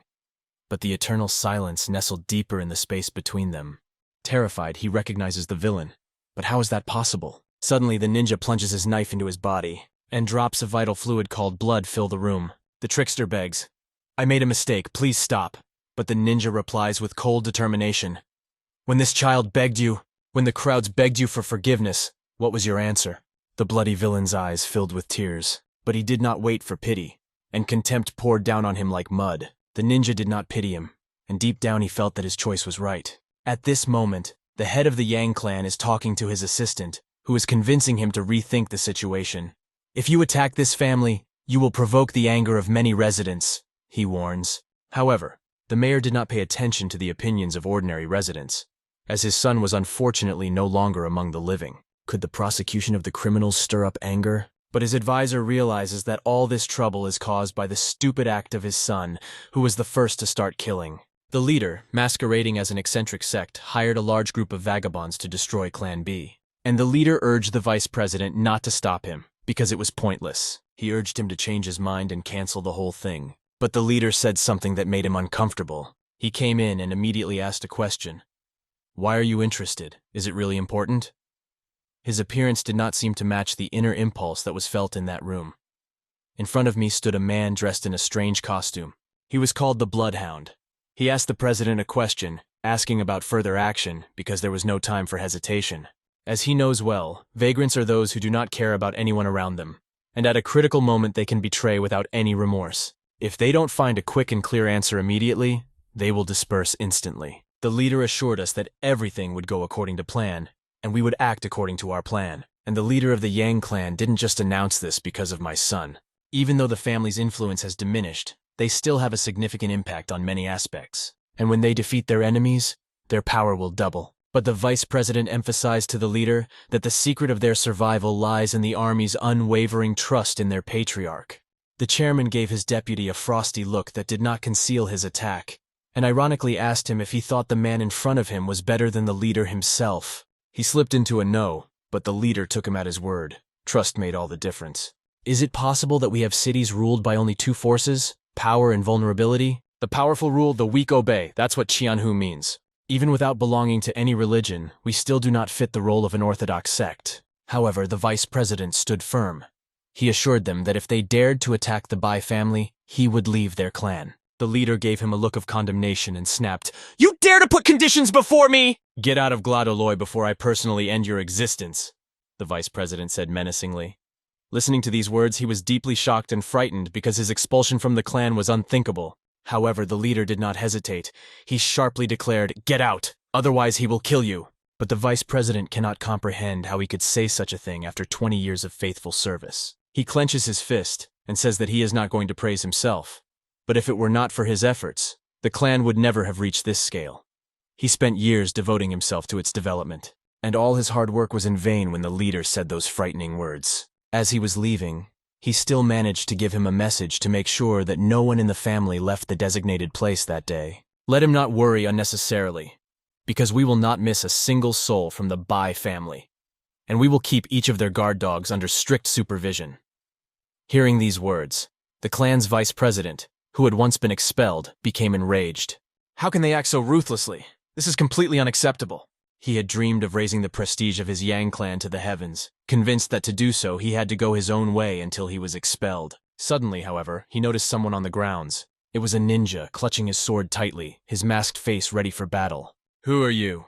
But the eternal silence nestled deeper in the space between them. Terrified, he recognizes the villain. But how is that possible? Suddenly, the ninja plunges his knife into his body, and drops of vital fluid called blood fill the room. The trickster begs, "I made a mistake, please stop." But the ninja replies with cold determination, "When this child begged you, when the crowds begged you for forgiveness, what was your answer?" The bloody villain's eyes filled with tears, but he did not wait for pity, and contempt poured down on him like mud. The ninja did not pity him, and deep down he felt that his choice was right. At this moment, the head of the Yang clan is talking to his assistant, who is convincing him to rethink the situation. "If you attack this family, you will provoke the anger of many residents," he warns. However, the mayor did not pay attention to the opinions of ordinary residents, as his son was unfortunately no longer among the living. Could the prosecution of the criminals stir up anger? But his advisor realizes that all this trouble is caused by the stupid act of his son, who was the first to start killing. The leader, masquerading as an eccentric sect, hired a large group of vagabonds to destroy Clan B. And the leader urged the vice president not to stop him, because it was pointless. He urged him to change his mind and cancel the whole thing. But the leader said something that made him uncomfortable. He came in and immediately asked a question. "Why are you interested? Is it really important?" His appearance did not seem to match the inner impulse that was felt in that room. In front of me stood a man dressed in a strange costume. He was called the Bloodhound. He asked the president a question, asking about further action because there was no time for hesitation. As he knows well, vagrants are those who do not care about anyone around them, and at a critical moment they can betray without any remorse. If they don't find a quick and clear answer immediately, they will disperse instantly. The leader assured us that everything would go according to plan, and we would act according to our plan. And the leader of the Yang clan didn't just announce this because of my son. Even though the family's influence has diminished, they still have a significant impact on many aspects. And when they defeat their enemies, their power will double. But the vice president emphasized to the leader that the secret of their survival lies in the army's unwavering trust in their patriarch. The chairman gave his deputy a frosty look that did not conceal his attack, and ironically asked him if he thought the man in front of him was better than the leader himself. He slipped into a no, But the leader took him at his word. Trust made all the difference. Is it possible that we have cities ruled by only two forces, power and vulnerability? The powerful rule, the weak obey. That's what Qianhu means. Even without belonging to any religion, we still do not fit the role of an orthodox sect. However, the vice president stood firm. He assured them that if they dared to attack the Bai family, he would leave their clan. The leader gave him a look of condemnation and snapped, "You dare to put conditions before me! Get out of Gladoloy before I personally end your existence," the vice president said menacingly. Listening to these words, he was deeply shocked and frightened because his expulsion from the clan was unthinkable. However, the leader did not hesitate. He sharply declared, "Get out! Otherwise he will kill you." But the vice president cannot comprehend how he could say such a thing after 20 years of faithful service. He clenches his fist and says that he is not going to praise himself. But if it were not for his efforts, the clan would never have reached this scale. He spent years devoting himself to its development, and all his hard work was in vain when the leader said those frightening words. As he was leaving, he still managed to give him a message to make sure that no one in the family left the designated place that day. Let him not worry unnecessarily, because we will not miss a single soul from the Bai family, and we will keep each of their guard dogs under strict supervision. Hearing these words, the clan's vice president, who had once been expelled, became enraged. How can they act so ruthlessly? This is completely unacceptable. He had dreamed of raising the prestige of his Yang clan to the heavens, convinced that to do so he had to go his own way until he was expelled. Suddenly, however, he noticed someone on the grounds. It was a ninja, clutching his sword tightly, his masked face ready for battle. "Who are you?"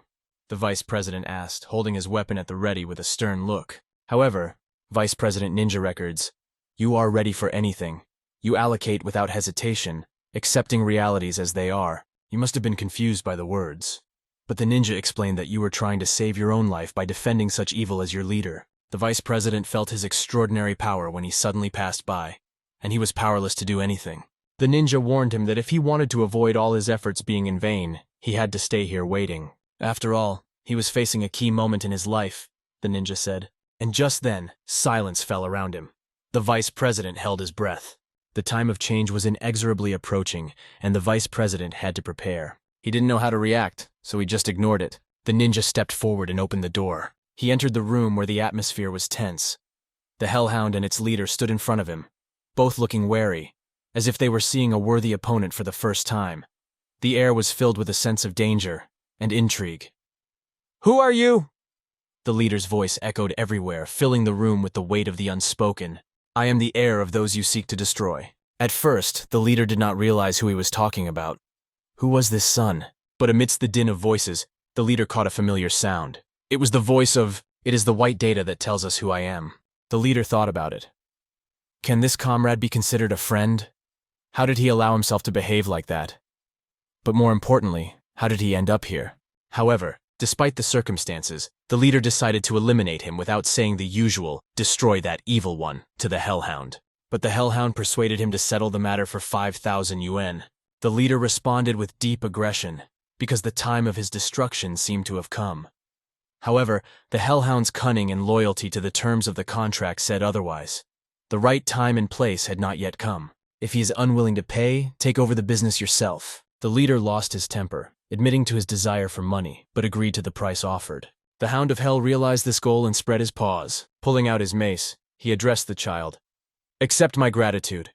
the vice president asked, holding his weapon at the ready with a stern look. However, Vice President Ninja records, "You are ready for anything. You allocate without hesitation, accepting realities as they are." You must have been confused by the words. But the ninja explained that you were trying to save your own life by defending such evil as your leader. The vice president felt his extraordinary power when he suddenly passed by, and he was powerless to do anything. The ninja warned him that if he wanted to avoid all his efforts being in vain, he had to stay here waiting. After all, he was facing a key moment in his life, the ninja said. And just then, silence fell around him. The vice president held his breath. The time of change was inexorably approaching, and the vice president had to prepare. He didn't know how to react, so he just ignored it. The ninja stepped forward and opened the door. He entered the room where the atmosphere was tense. The hellhound and its leader stood in front of him, both looking wary, as if they were seeing a worthy opponent for the first time. The air was filled with a sense of danger and intrigue. "Who are you?" The leader's voice echoed everywhere, filling the room with the weight of the unspoken. "I am the heir of those you seek to destroy." At first, the leader did not realize who he was talking about. Who was this son? But amidst the din of voices, the leader caught a familiar sound. It was the voice of, "It is the white data that tells us who I am." The leader thought about it. Can this comrade be considered a friend? How did he allow himself to behave like that? But more importantly, how did he end up here? However, despite the circumstances, the leader decided to eliminate him without saying the usual, "Destroy that evil one," to the hellhound. But the hellhound persuaded him to settle the matter for 5,000 yuan. The leader responded with deep aggression, because the time of his destruction seemed to have come. However, the hellhound's cunning and loyalty to the terms of the contract said otherwise. The right time and place had not yet come. If he is unwilling to pay, take over the business yourself. The leader lost his temper, admitting to his desire for money, but agreed to the price offered. The Hound of Hell realized this goal and spread his paws. Pulling out his mace, he addressed the child. "Accept my gratitude.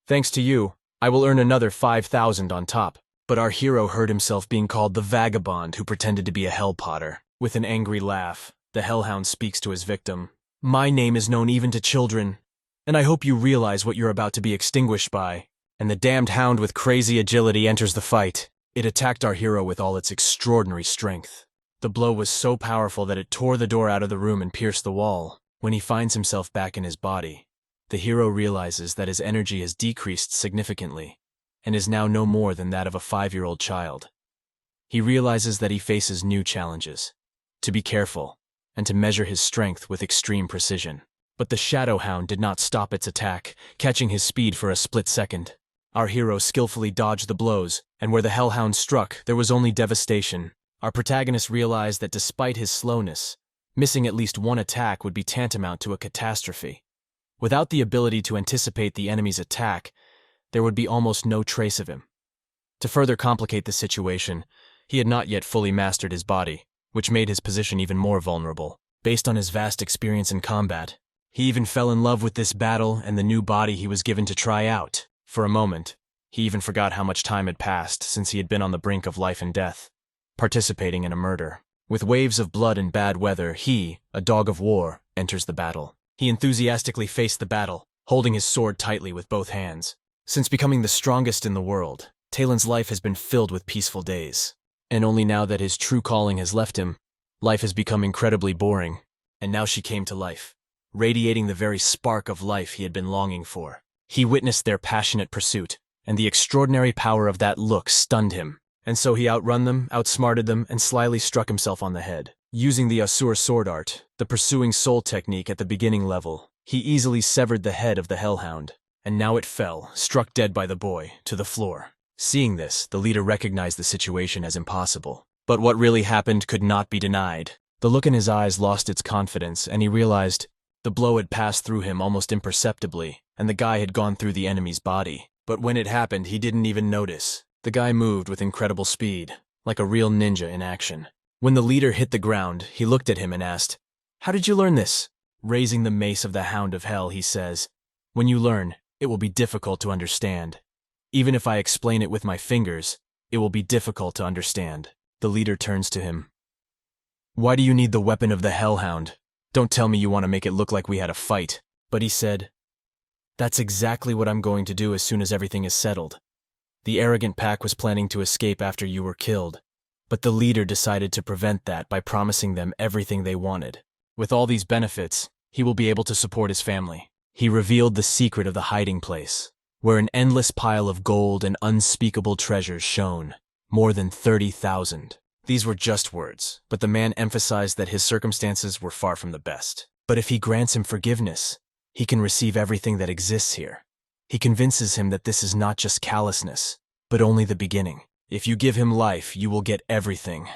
Thanks to you, I will earn another 5,000 on top." But our hero heard himself being called the vagabond who pretended to be a hell potter. With an angry laugh, the hellhound speaks to his victim. "My name is known even to children, and I hope you realize what you're about to be extinguished by." And the damned hound with crazy agility enters the fight. It attacked our hero with all its extraordinary strength. The blow was so powerful that it tore the door out of the room and pierced the wall. When he finds himself back in his body, the hero realizes that his energy has decreased significantly, and is now no more than that of a 5-year-old child. He realizes that he faces new challenges, to be careful, and to measure his strength with extreme precision. But the Shadow Hound did not stop its attack, catching his speed for a split second. Our hero skillfully dodged the blows, and where the Hellhound struck, there was only devastation. Our protagonist realized that despite his slowness, missing at least one attack would be tantamount to a catastrophe. Without the ability to anticipate the enemy's attack, there would be almost no trace of him. To further complicate the situation, he had not yet fully mastered his body, which made his position even more vulnerable. based on his vast experience in combat. He even fell in love with this battle and the new body he was given to try out. For a moment, he even forgot how much time had passed since he had been on the brink of life and death, participating in a murder. With waves of blood and bad weather, he, a dog of war, enters the battle. He enthusiastically faced the battle, holding his sword tightly with both hands. Since becoming the strongest in the world, Talon's life has been filled with peaceful days. And only now that his true calling has left him, life has become incredibly boring. And now she came to life, radiating the very spark of life he had been longing for. He witnessed their passionate pursuit, and the extraordinary power of that look stunned him. And so he outrun them, outsmarted them, and slyly struck himself on the head. Using the asura sword art, the pursuing soul technique at the beginning level, he easily severed the head of the hellhound, and now it fell, struck dead by the boy, to the floor. Seeing this, the leader recognized the situation as impossible. But what really happened could not be denied. The look in his eyes lost its confidence, and he realized the blow had passed through him almost imperceptibly, and the guy had gone through the enemy's body. But when it happened, he didn't even notice. The guy moved with incredible speed, like a real ninja in action. When the leader hit the ground, he looked at him and asked, "How did you learn this?" Raising the mace of the Hound of Hell, he says, "When you learn, it will be difficult to understand. Even if I explain it with my fingers, it will be difficult to understand." The leader turns to him. "Why do you need the weapon of the Hellhound? Don't tell me you want to make it look like we had a fight." But he said, "That's exactly what I'm going to do as soon as everything is settled. The arrogant pack was planning to escape after you were killed, but the leader decided to prevent that by promising them everything they wanted. With all these benefits, he will be able to support his family." He revealed the secret of the hiding place, where an endless pile of gold and unspeakable treasures shone, more than 30,000. These were just words, but the man emphasized that his circumstances were far from the best. But if he grants him forgiveness, he can receive everything that exists here. He convinces him that this is not just callousness, but only the beginning. If you give him life, you will get everything.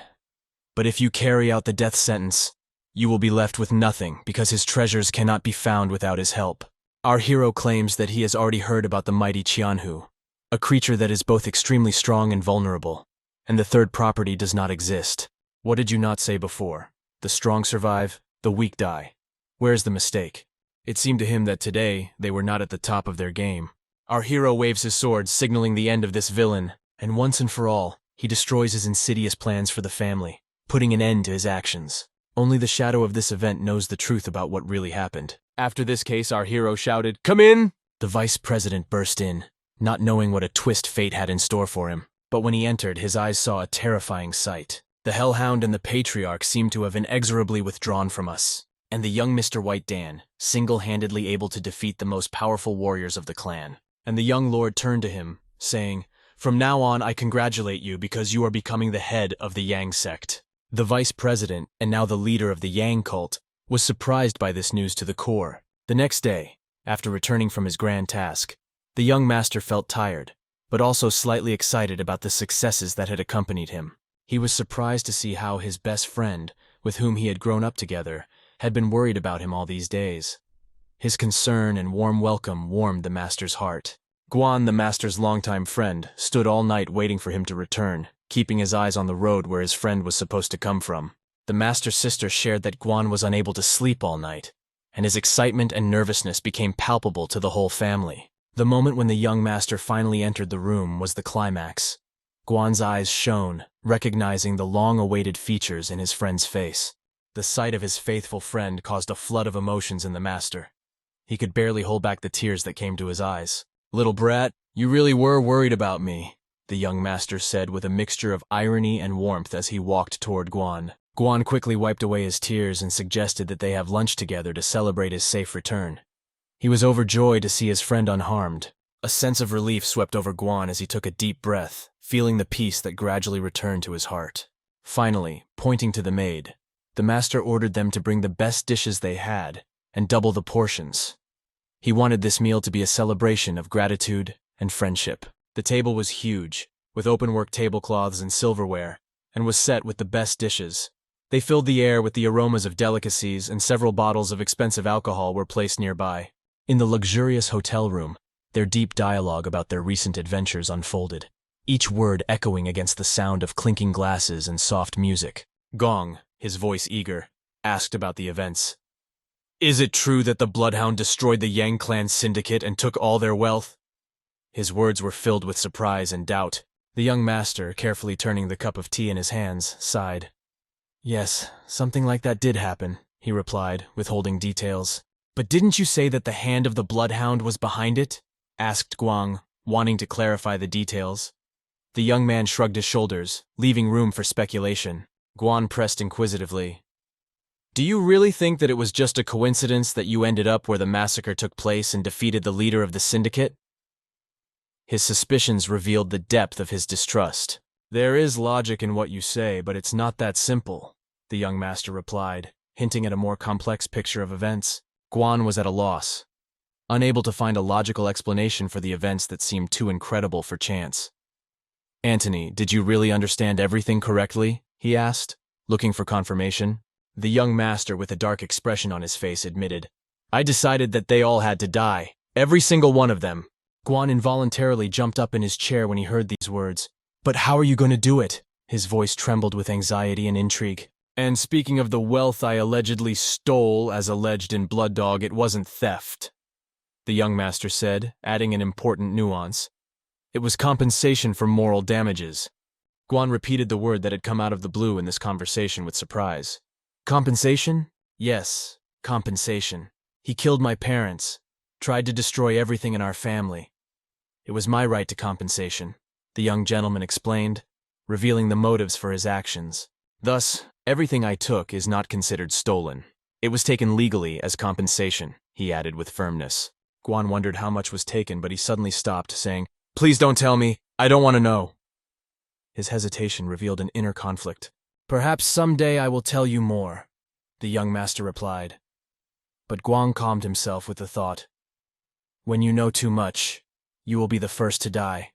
But if you carry out the death sentence, you will be left with nothing because his treasures cannot be found without his help. Our hero claims that he has already heard about the mighty Qianhu, a creature that is both extremely strong and vulnerable, and the third property does not exist. What did you not say before? The strong survive, the weak die. Where's the mistake? It seemed to him that today they were not at the top of their game. Our hero waves his sword, signaling the end of this villain, and once and for all, he destroys his insidious plans for the family, putting an end to his actions. Only the shadow of this event knows the truth about what really happened. After this case, our hero shouted, "Come in!" The vice president burst in, not knowing what a twist fate had in store for him. But when he entered, his eyes saw a terrifying sight. The Hellhound and the Patriarch seemed to have inexorably withdrawn from us, and the young Mr. White Dan, single-handedly able to defeat the most powerful warriors of the clan. And the young lord turned to him, saying, "From now on, I congratulate you because you are becoming the head of the Yang sect." The vice president, and now the leader of the Yang cult, was surprised by this news to the core. The next day, after returning from his grand task, the young master felt tired, but also slightly excited about the successes that had accompanied him. He was surprised to see how his best friend, with whom he had grown up together, had been worried about him all these days. His concern and warm welcome warmed the master's heart. Guan, the master's longtime friend, stood all night waiting for him to return, keeping his eyes on the road where his friend was supposed to come from. The master's sister shared that Guan was unable to sleep all night, and his excitement and nervousness became palpable to the whole family. The moment when the young master finally entered the room was the climax. Guan's eyes shone, recognizing the long-awaited features in his friend's face. The sight of his faithful friend caused a flood of emotions in the master. He could barely hold back the tears that came to his eyes. "Little brat, you really were worried about me," the young master said with a mixture of irony and warmth as he walked toward Guan. Guan quickly wiped away his tears and suggested that they have lunch together to celebrate his safe return. He was overjoyed to see his friend unharmed. A sense of relief swept over Guan as he took a deep breath, feeling the peace that gradually returned to his heart. Finally, pointing to the maid, the master ordered them to bring the best dishes they had and double the portions. He wanted this meal to be a celebration of gratitude and friendship. The table was huge, with openwork tablecloths and silverware, and was set with the best dishes. They filled the air with the aromas of delicacies, and several bottles of expensive alcohol were placed nearby. In the luxurious hotel room, their deep dialogue about their recent adventures unfolded, each word echoing against the sound of clinking glasses and soft music. Gong, his voice eager, asked about the events. Is it true that the Bloodhound destroyed the Yang clan syndicate and took all their wealth? His words were filled with surprise and doubt. The young master, carefully turning the cup of tea in his hands, sighed. Yes, something like that did happen, he replied, withholding details. But didn't you say that the hand of the Bloodhound was behind it? Asked Guang, wanting to clarify the details. The young man shrugged his shoulders, leaving room for speculation. Guan pressed inquisitively. Do you really think that it was just a coincidence that you ended up where the massacre took place and defeated the leader of the syndicate? His suspicions revealed the depth of his distrust. There is logic in what you say, but it's not that simple, the young master replied, hinting at a more complex picture of events. Guan was at a loss, unable to find a logical explanation for the events that seemed too incredible for chance. Antony, did you really understand everything correctly? He asked, looking for confirmation. The young master, with a dark expression on his face, admitted, I decided that they all had to die. Every single one of them. Guan involuntarily jumped up in his chair when he heard these words. But how are you going to do it? His voice trembled with anxiety and intrigue. And speaking of the wealth I allegedly stole, as alleged in Blood Dog, it wasn't theft, the young master said, adding an important nuance. It was compensation for moral damages. Guan repeated the word that had come out of the blue in this conversation with surprise. Compensation? Yes, compensation. He killed my parents, tried to destroy everything in our family. It was my right to compensation, the young gentleman explained, revealing the motives for his actions. Thus, everything I took is not considered stolen. It was taken legally as compensation, he added with firmness. Guan wondered how much was taken, but he suddenly stopped, saying, Please don't tell me. I don't want to know. His hesitation revealed an inner conflict. Perhaps someday I will tell you more, the young master replied. But Guang calmed himself with the thought, when you know too much, you will be the first to die.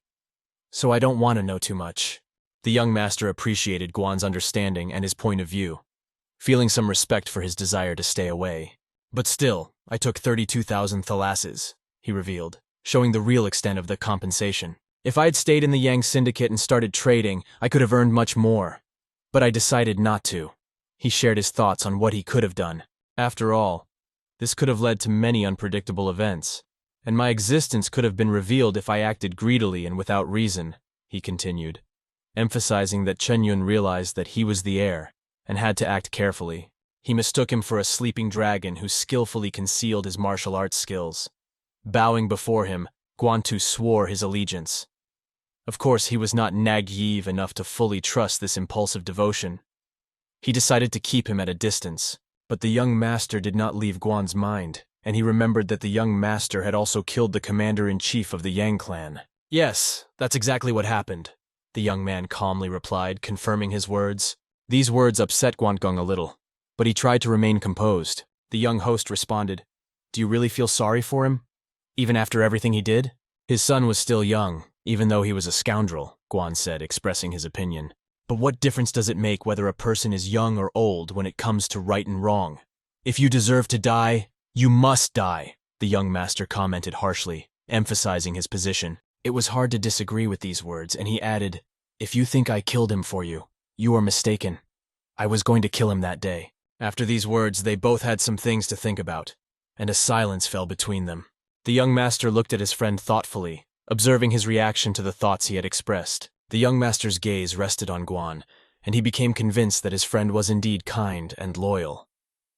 So I don't want to know too much. The young master appreciated Guan's understanding and his point of view, feeling some respect for his desire to stay away. But still, I took 32,000 thalasses, he revealed, showing the real extent of the compensation. If I had stayed in the Yang Syndicate and started trading, I could have earned much more. But I decided not to. He shared his thoughts on what he could have done. After all, this could have led to many unpredictable events, and my existence could have been revealed if I acted greedily and without reason, he continued, emphasizing that Chen Yun realized that he was the heir and had to act carefully. He mistook him for a sleeping dragon who skillfully concealed his martial arts skills. Bowing before him, Guantu swore his allegiance. Of course, he was not naive enough to fully trust this impulsive devotion. He decided to keep him at a distance, but the young master did not leave Guan's mind, and he remembered that the young master had also killed the commander-in-chief of the Yang clan. Yes, that's exactly what happened, the young man calmly replied, confirming his words. These words upset Guangong a little, but he tried to remain composed. The young host responded, Do you really feel sorry for him? Even after everything he did? His son was still young, even though he was a scoundrel, Guan said, expressing his opinion. But what difference does it make whether a person is young or old when it comes to right and wrong? If you deserve to die, you must die, the young master commented harshly, emphasizing his position. It was hard to disagree with these words, and he added, If you think I killed him for you, you are mistaken. I was going to kill him that day. After these words, they both had some things to think about, and a silence fell between them. The young master looked at his friend thoughtfully, observing his reaction to the thoughts he had expressed. The young master's gaze rested on Guan, and he became convinced that his friend was indeed kind and loyal.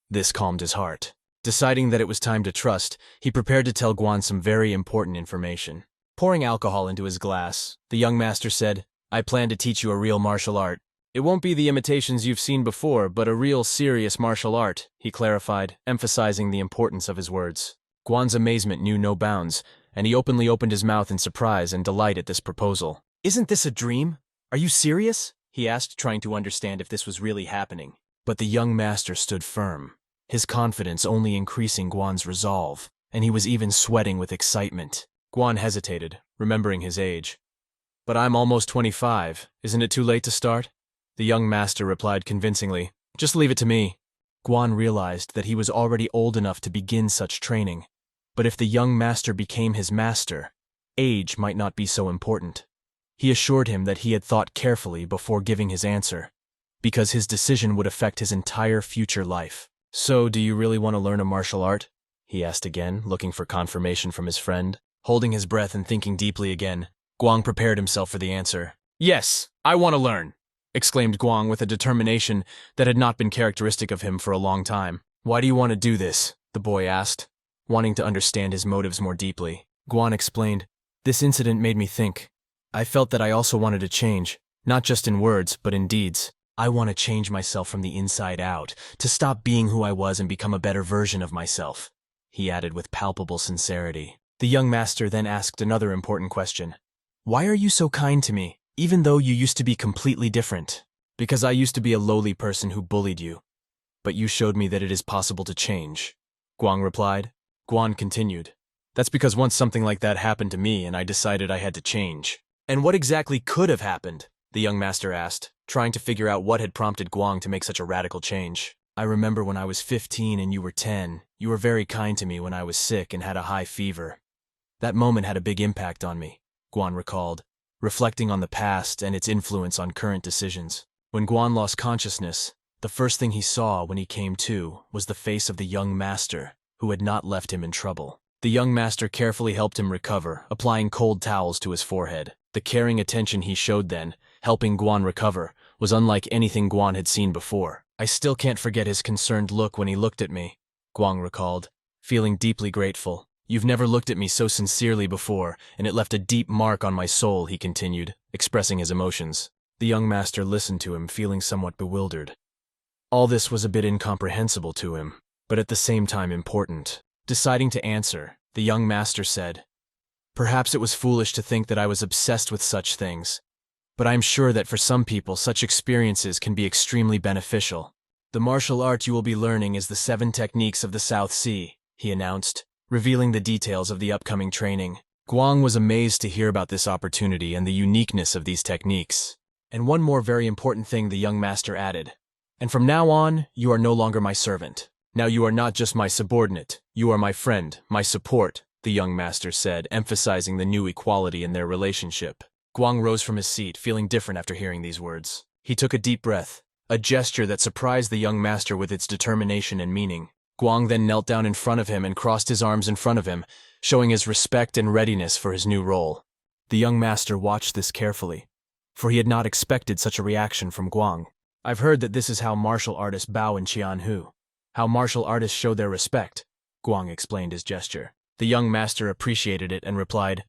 This calmed his heart. Deciding that it was time to trust, he prepared to tell Guan some very important information. Pouring alcohol into his glass, the young master said, I plan to teach you a real martial art. It won't be the imitations you've seen before, but a real serious martial art, he clarified, emphasizing the importance of his words. Guan's amazement knew no bounds, and he openly opened his mouth in surprise and delight at this proposal. Isn't this a dream? Are you serious? He asked, trying to understand if this was really happening. But the young master stood firm, his confidence only increasing Guan's resolve, and he was even sweating with excitement. Guan hesitated, remembering his age. But I'm almost 25. Isn't it too late to start? The young master replied convincingly, Just leave it to me. Guan realized that he was already old enough to begin such training. But if the young master became his master, age might not be so important. He assured him that he had thought carefully before giving his answer. because his decision would affect his entire future life. "So, do you really want to learn a martial art?" he asked again, looking for confirmation from his friend. Holding his breath and thinking deeply again, Guang prepared himself for the answer. "Yes, I want to learn," exclaimed Guang with a determination that had not been characteristic of him for a long time. "Why do you want to do this?" the boy asked, wanting to understand his motives more deeply. Guang explained, "This incident made me think. I felt that I also wanted to change, not just in words, but in deeds. I want to change myself from the inside out, to stop being who I was and become a better version of myself," he added with palpable sincerity. The young master then asked another important question. "Why are you so kind to me, even though you used to be completely different?" "Because I used to be a lowly person who bullied you. But you showed me that it is possible to change," Guang replied. Guan continued, "That's because once something like that happened to me and I decided I had to change." "And what exactly could have happened?" the young master asked, trying to figure out what had prompted Guang to make such a radical change. "I remember when I was 15 and you were 10, you were very kind to me when I was sick and had a high fever. That moment had a big impact on me," Guan recalled, reflecting on the past and its influence on current decisions. When Guan lost consciousness, the first thing he saw when he came to was the face of the young master, who had not left him in trouble. The young master carefully helped him recover, applying cold towels to his forehead. The caring attention he showed then, helping Guan recover, was unlike anything Guan had seen before. "I still can't forget his concerned look when he looked at me," Guang recalled, feeling deeply grateful. "You've never looked at me so sincerely before, and it left a deep mark on my soul," he continued, expressing his emotions. The young master listened to him, feeling somewhat bewildered. All this was a bit incomprehensible to him, but at the same time important. Deciding to answer, the young master said, "Perhaps it was foolish to think that I was obsessed with such things, but I am sure that for some people such experiences can be extremely beneficial. The martial art you will be learning is the 7 techniques of the South Sea," he announced, revealing the details of the upcoming training. Guang was amazed to hear about this opportunity and the uniqueness of these techniques. "And one more very important thing," the young master added. "And from now on, you are no longer my servant. Now you are not just my subordinate, you are my friend, my support," the young master said, emphasizing the new equality in their relationship. Guang rose from his seat, feeling different after hearing these words. He took a deep breath, a gesture that surprised the young master with its determination and meaning. Guang then knelt down in front of him and crossed his arms in front of him, showing his respect and readiness for his new role. The young master watched this carefully, for he had not expected such a reaction from Guang. "I've heard that this is how martial artists bow in Qianhu, how martial artists show their respect," Guang explained his gesture. The young master appreciated it and replied,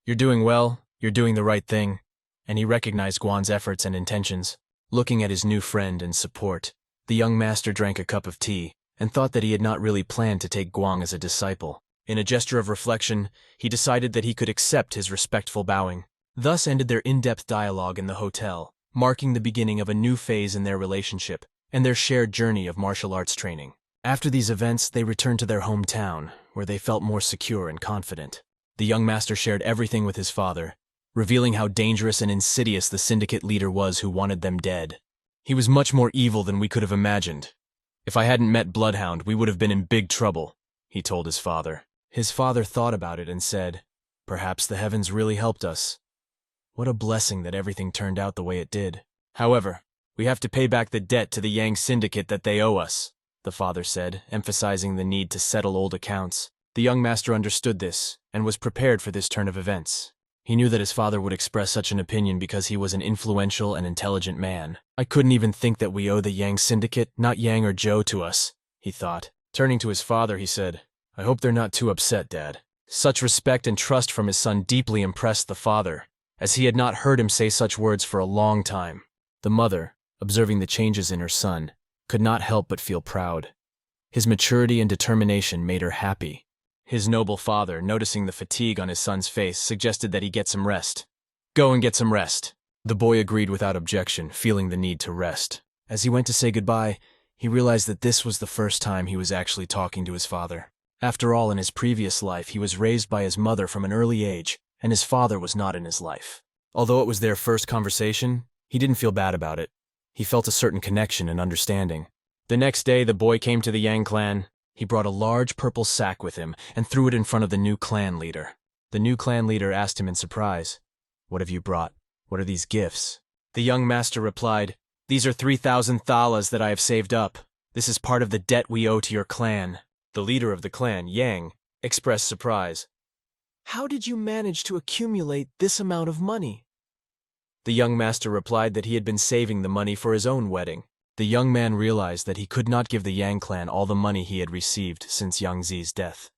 "You're doing well, you're doing the right thing," and he recognized Guan's efforts and intentions. Looking at his new friend and support, the young master drank a cup of tea and thought that he had not really planned to take Guang as a disciple. In a gesture of reflection, he decided that he could accept his respectful bowing. Thus ended their in-depth dialogue in the hotel, marking the beginning of a new phase in their relationship and their shared journey of martial arts training. After these events, they returned to their hometown, where they felt more secure and confident. The young master shared everything with his father, revealing how dangerous and insidious the syndicate leader was who wanted them dead. "He was much more evil than we could have imagined. If I hadn't met Bloodhound, we would have been in big trouble," he told his father. His father thought about it and said, "Perhaps the heavens really helped us. What a blessing that everything turned out the way it did. However, we have to pay back the debt to the Yang Syndicate that they owe us," the father said, emphasizing the need to settle old accounts. The young master understood this and was prepared for this turn of events. He knew that his father would express such an opinion because he was an influential and intelligent man. "I couldn't even think that we owe the Yang Syndicate, not Yang or Zhou, to us," he thought. Turning to his father, he said, "I hope they're not too upset, Dad." Such respect and trust from his son deeply impressed the father, as he had not heard him say such words for a long time. The mother, observing the changes in her son, could not help but feel proud. His maturity and determination made her happy. His noble father, noticing the fatigue on his son's face, suggested that he get some rest. "Go and get some rest." The boy agreed without objection, feeling the need to rest. As he went to say goodbye, he realized that this was the first time he was actually talking to his father. After all, in his previous life, he was raised by his mother from an early age, and his father was not in his life. Although it was their first conversation, he didn't feel bad about it. He felt a certain connection and understanding. The next day, the boy came to the Yang clan. He brought a large purple sack with him and threw it in front of the new clan leader. The new clan leader asked him in surprise, "What have you brought? What are these gifts?" The young master replied, These are 3,000 thalas that I have saved up. This is part of the debt we owe to your clan. The leader of the clan, Yang, expressed surprise. How did you manage to accumulate this amount of money? The young master replied that he had been saving the money for his own wedding. The young man realized that he could not give the Yang clan all the money he had received since Yang Zi's death.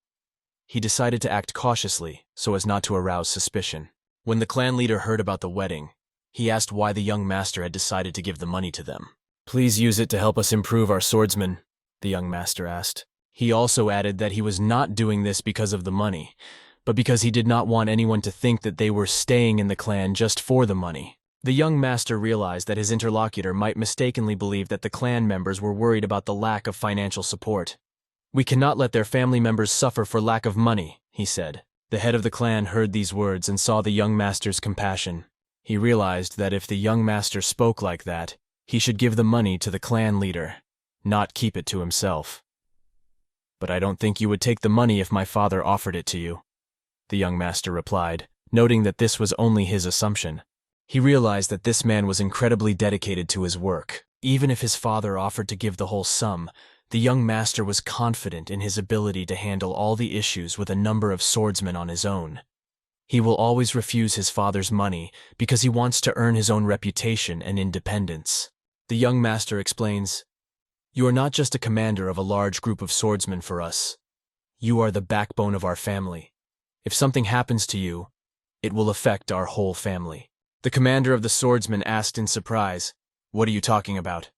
He decided to act cautiously so as not to arouse suspicion. When the clan leader heard about the wedding, he asked why the young master had decided to give the money to them. Please use it to help us improve our swordsmen, the young master asked. He also added that he was not doing this because of the money, but because he did not want anyone to think that they were staying in the clan just for the money. The young master realized that his interlocutor might mistakenly believe that the clan members were worried about the lack of financial support. We cannot let their family members suffer for lack of money, he said. The head of the clan heard these words and saw the young master's compassion. He realized that if the young master spoke like that, he should give the money to the clan leader, not keep it to himself. But I don't think you would take the money if my father offered it to you, the young master replied, noting that this was only his assumption. He realized that this man was incredibly dedicated to his work. Even if his father offered to give the whole sum, the young master was confident in his ability to handle all the issues with a number of swordsmen on his own. He will always refuse his father's money because he wants to earn his own reputation and independence. The young master explains, "You are not just a commander of a large group of swordsmen for us. You are the backbone of our family. If something happens to you, it will affect our whole family." The commander of the swordsmen asked in surprise, "What are you talking about?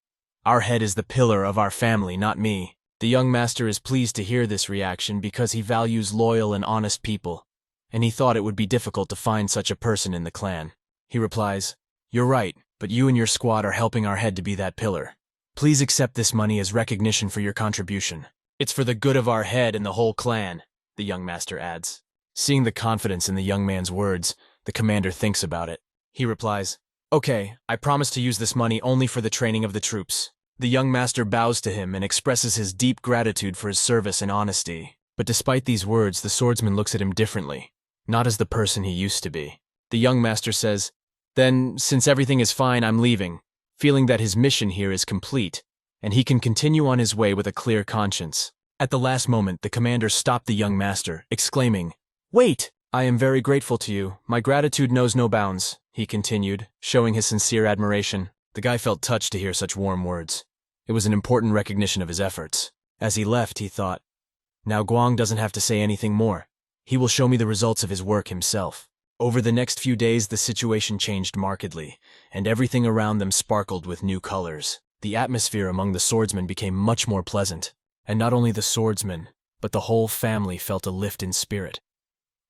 Our head is the pillar of our family, not me." The young master is pleased to hear this reaction because he values loyal and honest people, and he thought it would be difficult to find such a person in the clan. He replies, "You're right, but you and your squad are helping our head to be that pillar. Please accept this money as recognition for your contribution. It's for the good of our head and the whole clan," the young master adds. Seeing the confidence in the young man's words, the commander thinks about it. He replies, "Okay, I promise to use this money only for the training of the troops." The young master bows to him and expresses his deep gratitude for his service and honesty. But despite these words, the swordsman looks at him differently, not as the person he used to be. The young master says, "Then, since everything is fine, I'm leaving," feeling that his mission here is complete, and he can continue on his way with a clear conscience. At the last moment, the commander stopped the young master, exclaiming, "Wait! I am very grateful to you. My gratitude knows no bounds," he continued, showing his sincere admiration. The guy felt touched to hear such warm words. It was an important recognition of his efforts. As he left, he thought, "Now Guang doesn't have to say anything more. He will show me the results of his work himself." Over the next few days, the situation changed markedly, and everything around them sparkled with new colors. The atmosphere among the swordsmen became much more pleasant, and not only the swordsmen, but the whole family felt a lift in spirit.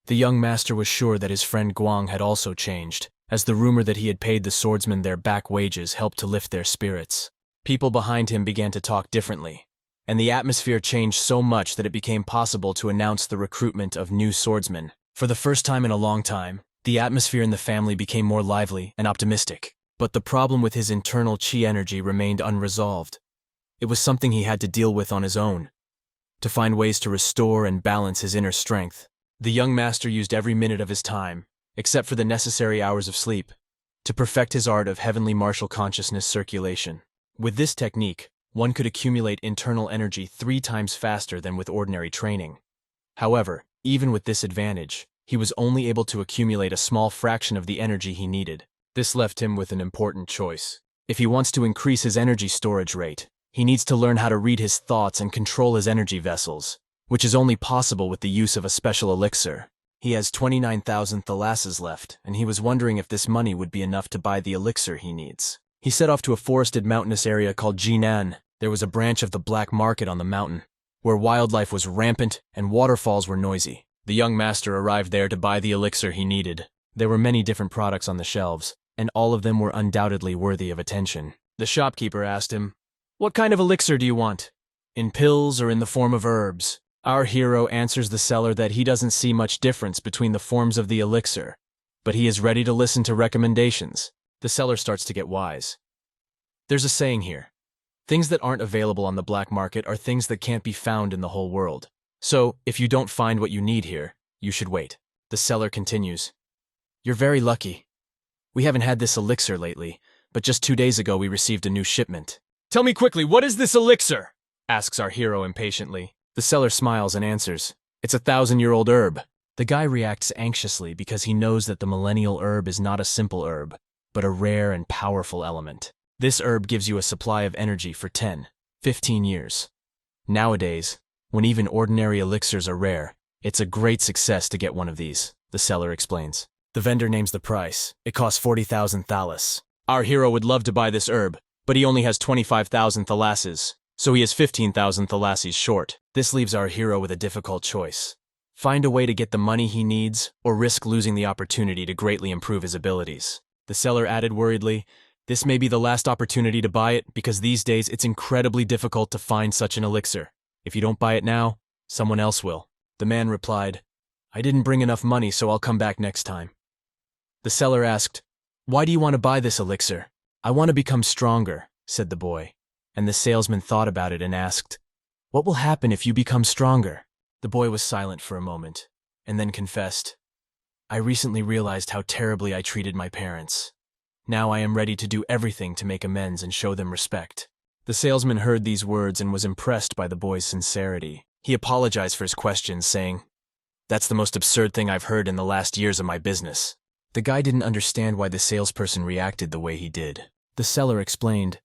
The young master was sure that his friend Guang had also changed, as the rumor that he had paid the swordsmen their back wages helped to lift their spirits. People behind him began to talk differently, and the atmosphere changed so much that it became possible to announce the recruitment of new swordsmen. For the first time in a long time, the atmosphere in the family became more lively and optimistic. But the problem with his internal chi energy remained unresolved. It was something he had to deal with on his own, to find ways to restore and balance his inner strength. The young master used every minute of his time, except for the necessary hours of sleep, to perfect his art of heavenly martial consciousness circulation. With this technique, one could accumulate internal energy 3 times faster than with ordinary training. However, even with this advantage, he was only able to accumulate a small fraction of the energy he needed. This left him with an important choice. If he wants to increase his energy storage rate, he needs to learn how to read his thoughts and control his energy vessels, which is only possible with the use of a special elixir. He has 29,000 thalasses left, and he was wondering if this money would be enough to buy the elixir he needs. He set off to a forested mountainous area called Jinan. There was a branch of the black market on the mountain, where wildlife was rampant and waterfalls were noisy. The young master arrived there to buy the elixir he needed. There were many different products on the shelves, and all of them were undoubtedly worthy of attention. The shopkeeper asked him, "What kind of elixir do you want? In pills or in the form of herbs?" Our hero answers the seller that he doesn't see much difference between the forms of the elixir, but he is ready to listen to recommendations. The seller starts to get wise. There's a saying here. Things that aren't available on the black market are things that can't be found in the whole world. So, if you don't find what you need here, you should wait. The seller continues, "You're very lucky. We haven't had this elixir lately, but just 2 days ago we received a new shipment. Tell me quickly, what is this elixir? Asks our hero impatiently. The seller smiles and answers, it's a 1,000-year-old herb. The guy reacts anxiously because he knows that the millennial herb is not a simple herb, but a rare and powerful element. This herb gives you a supply of energy for 10, 15 years. Nowadays, when even ordinary elixirs are rare, it's a great success to get one of these, the seller explains. The vendor names the price. It costs 40,000 thalas. Our hero would love to buy this herb, but he only has 25,000 thalasses, so he is 15,000 thalasses short. This leaves our hero with a difficult choice. Find a way to get the money he needs, or risk losing the opportunity to greatly improve his abilities. The seller added worriedly, this may be the last opportunity to buy it because these days it's incredibly difficult to find such an elixir. If you don't buy it now, someone else will. The man replied, I didn't bring enough money, so I'll come back next time. The seller asked, why do you want to buy this elixir? I want to become stronger, said the boy. And the salesman thought about it and asked, what will happen if you become stronger? The boy was silent for a moment, and then confessed, I recently realized how terribly I treated my parents. Now I am ready to do everything to make amends and show them respect. The salesman heard these words and was impressed by the boy's sincerity. He apologized for his questions, saying, that's the most absurd thing I've heard in the last years of my business. The guy didn't understand why the salesperson reacted the way he did. The seller explained,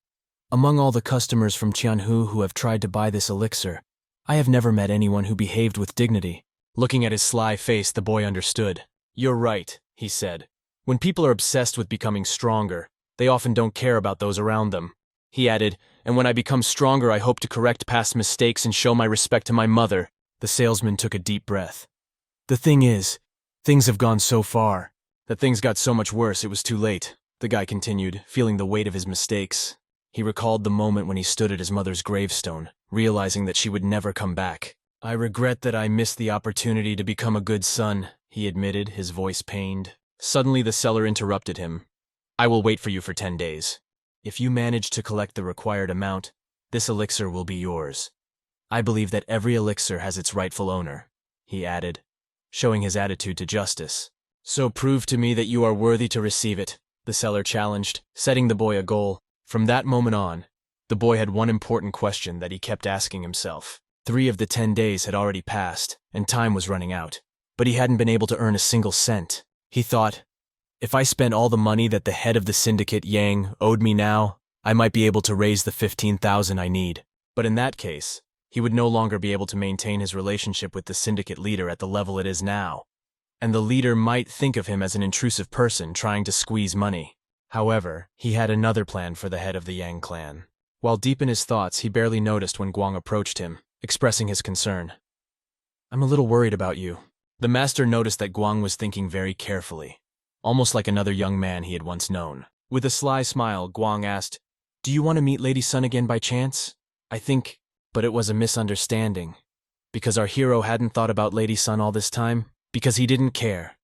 among all the customers from Tianhu who have tried to buy this elixir, I have never met anyone who behaved with dignity. Looking at his sly face, the boy understood. You're right, he said. When people are obsessed with becoming stronger, they often don't care about those around them. He added, and when I become stronger, I hope to correct past mistakes and show my respect to my mother. The salesman took a deep breath. The thing is, things have gone so far that things got so much worse it was too late, the guy continued, feeling the weight of his mistakes. He recalled the moment when he stood at his mother's gravestone, realizing that she would never come back. I regret that I missed the opportunity to become a good son, he admitted, his voice pained. Suddenly the seller interrupted him. I will wait for you for 10 days. If you manage to collect the required amount, this elixir will be yours. I believe that every elixir has its rightful owner, he added, showing his attitude to justice. So prove to me that you are worthy to receive it, the seller challenged, setting the boy a goal. From that moment on, the boy had one important question that he kept asking himself. 3 of the 10 days had already passed, and time was running out, but he hadn't been able to earn a single cent. He thought, if I spent all the money that the head of the syndicate, Yang, owed me now, I might be able to raise the 15,000 I need. But in that case, he would no longer be able to maintain his relationship with the syndicate leader at the level it is now. And the leader might think of him as an intrusive person trying to squeeze money. However, he had another plan for the head of the Yang clan. While deep in his thoughts, he barely noticed when Guang approached him, expressing his concern. I'm a little worried about you. The master noticed that Guang was thinking very carefully, almost like another young man he had once known. With a sly smile, Guang asked, do you want to meet Lady Sun again by chance? I think, but it was a misunderstanding. Because our hero hadn't thought about Lady Sun all this time? Because he didn't care.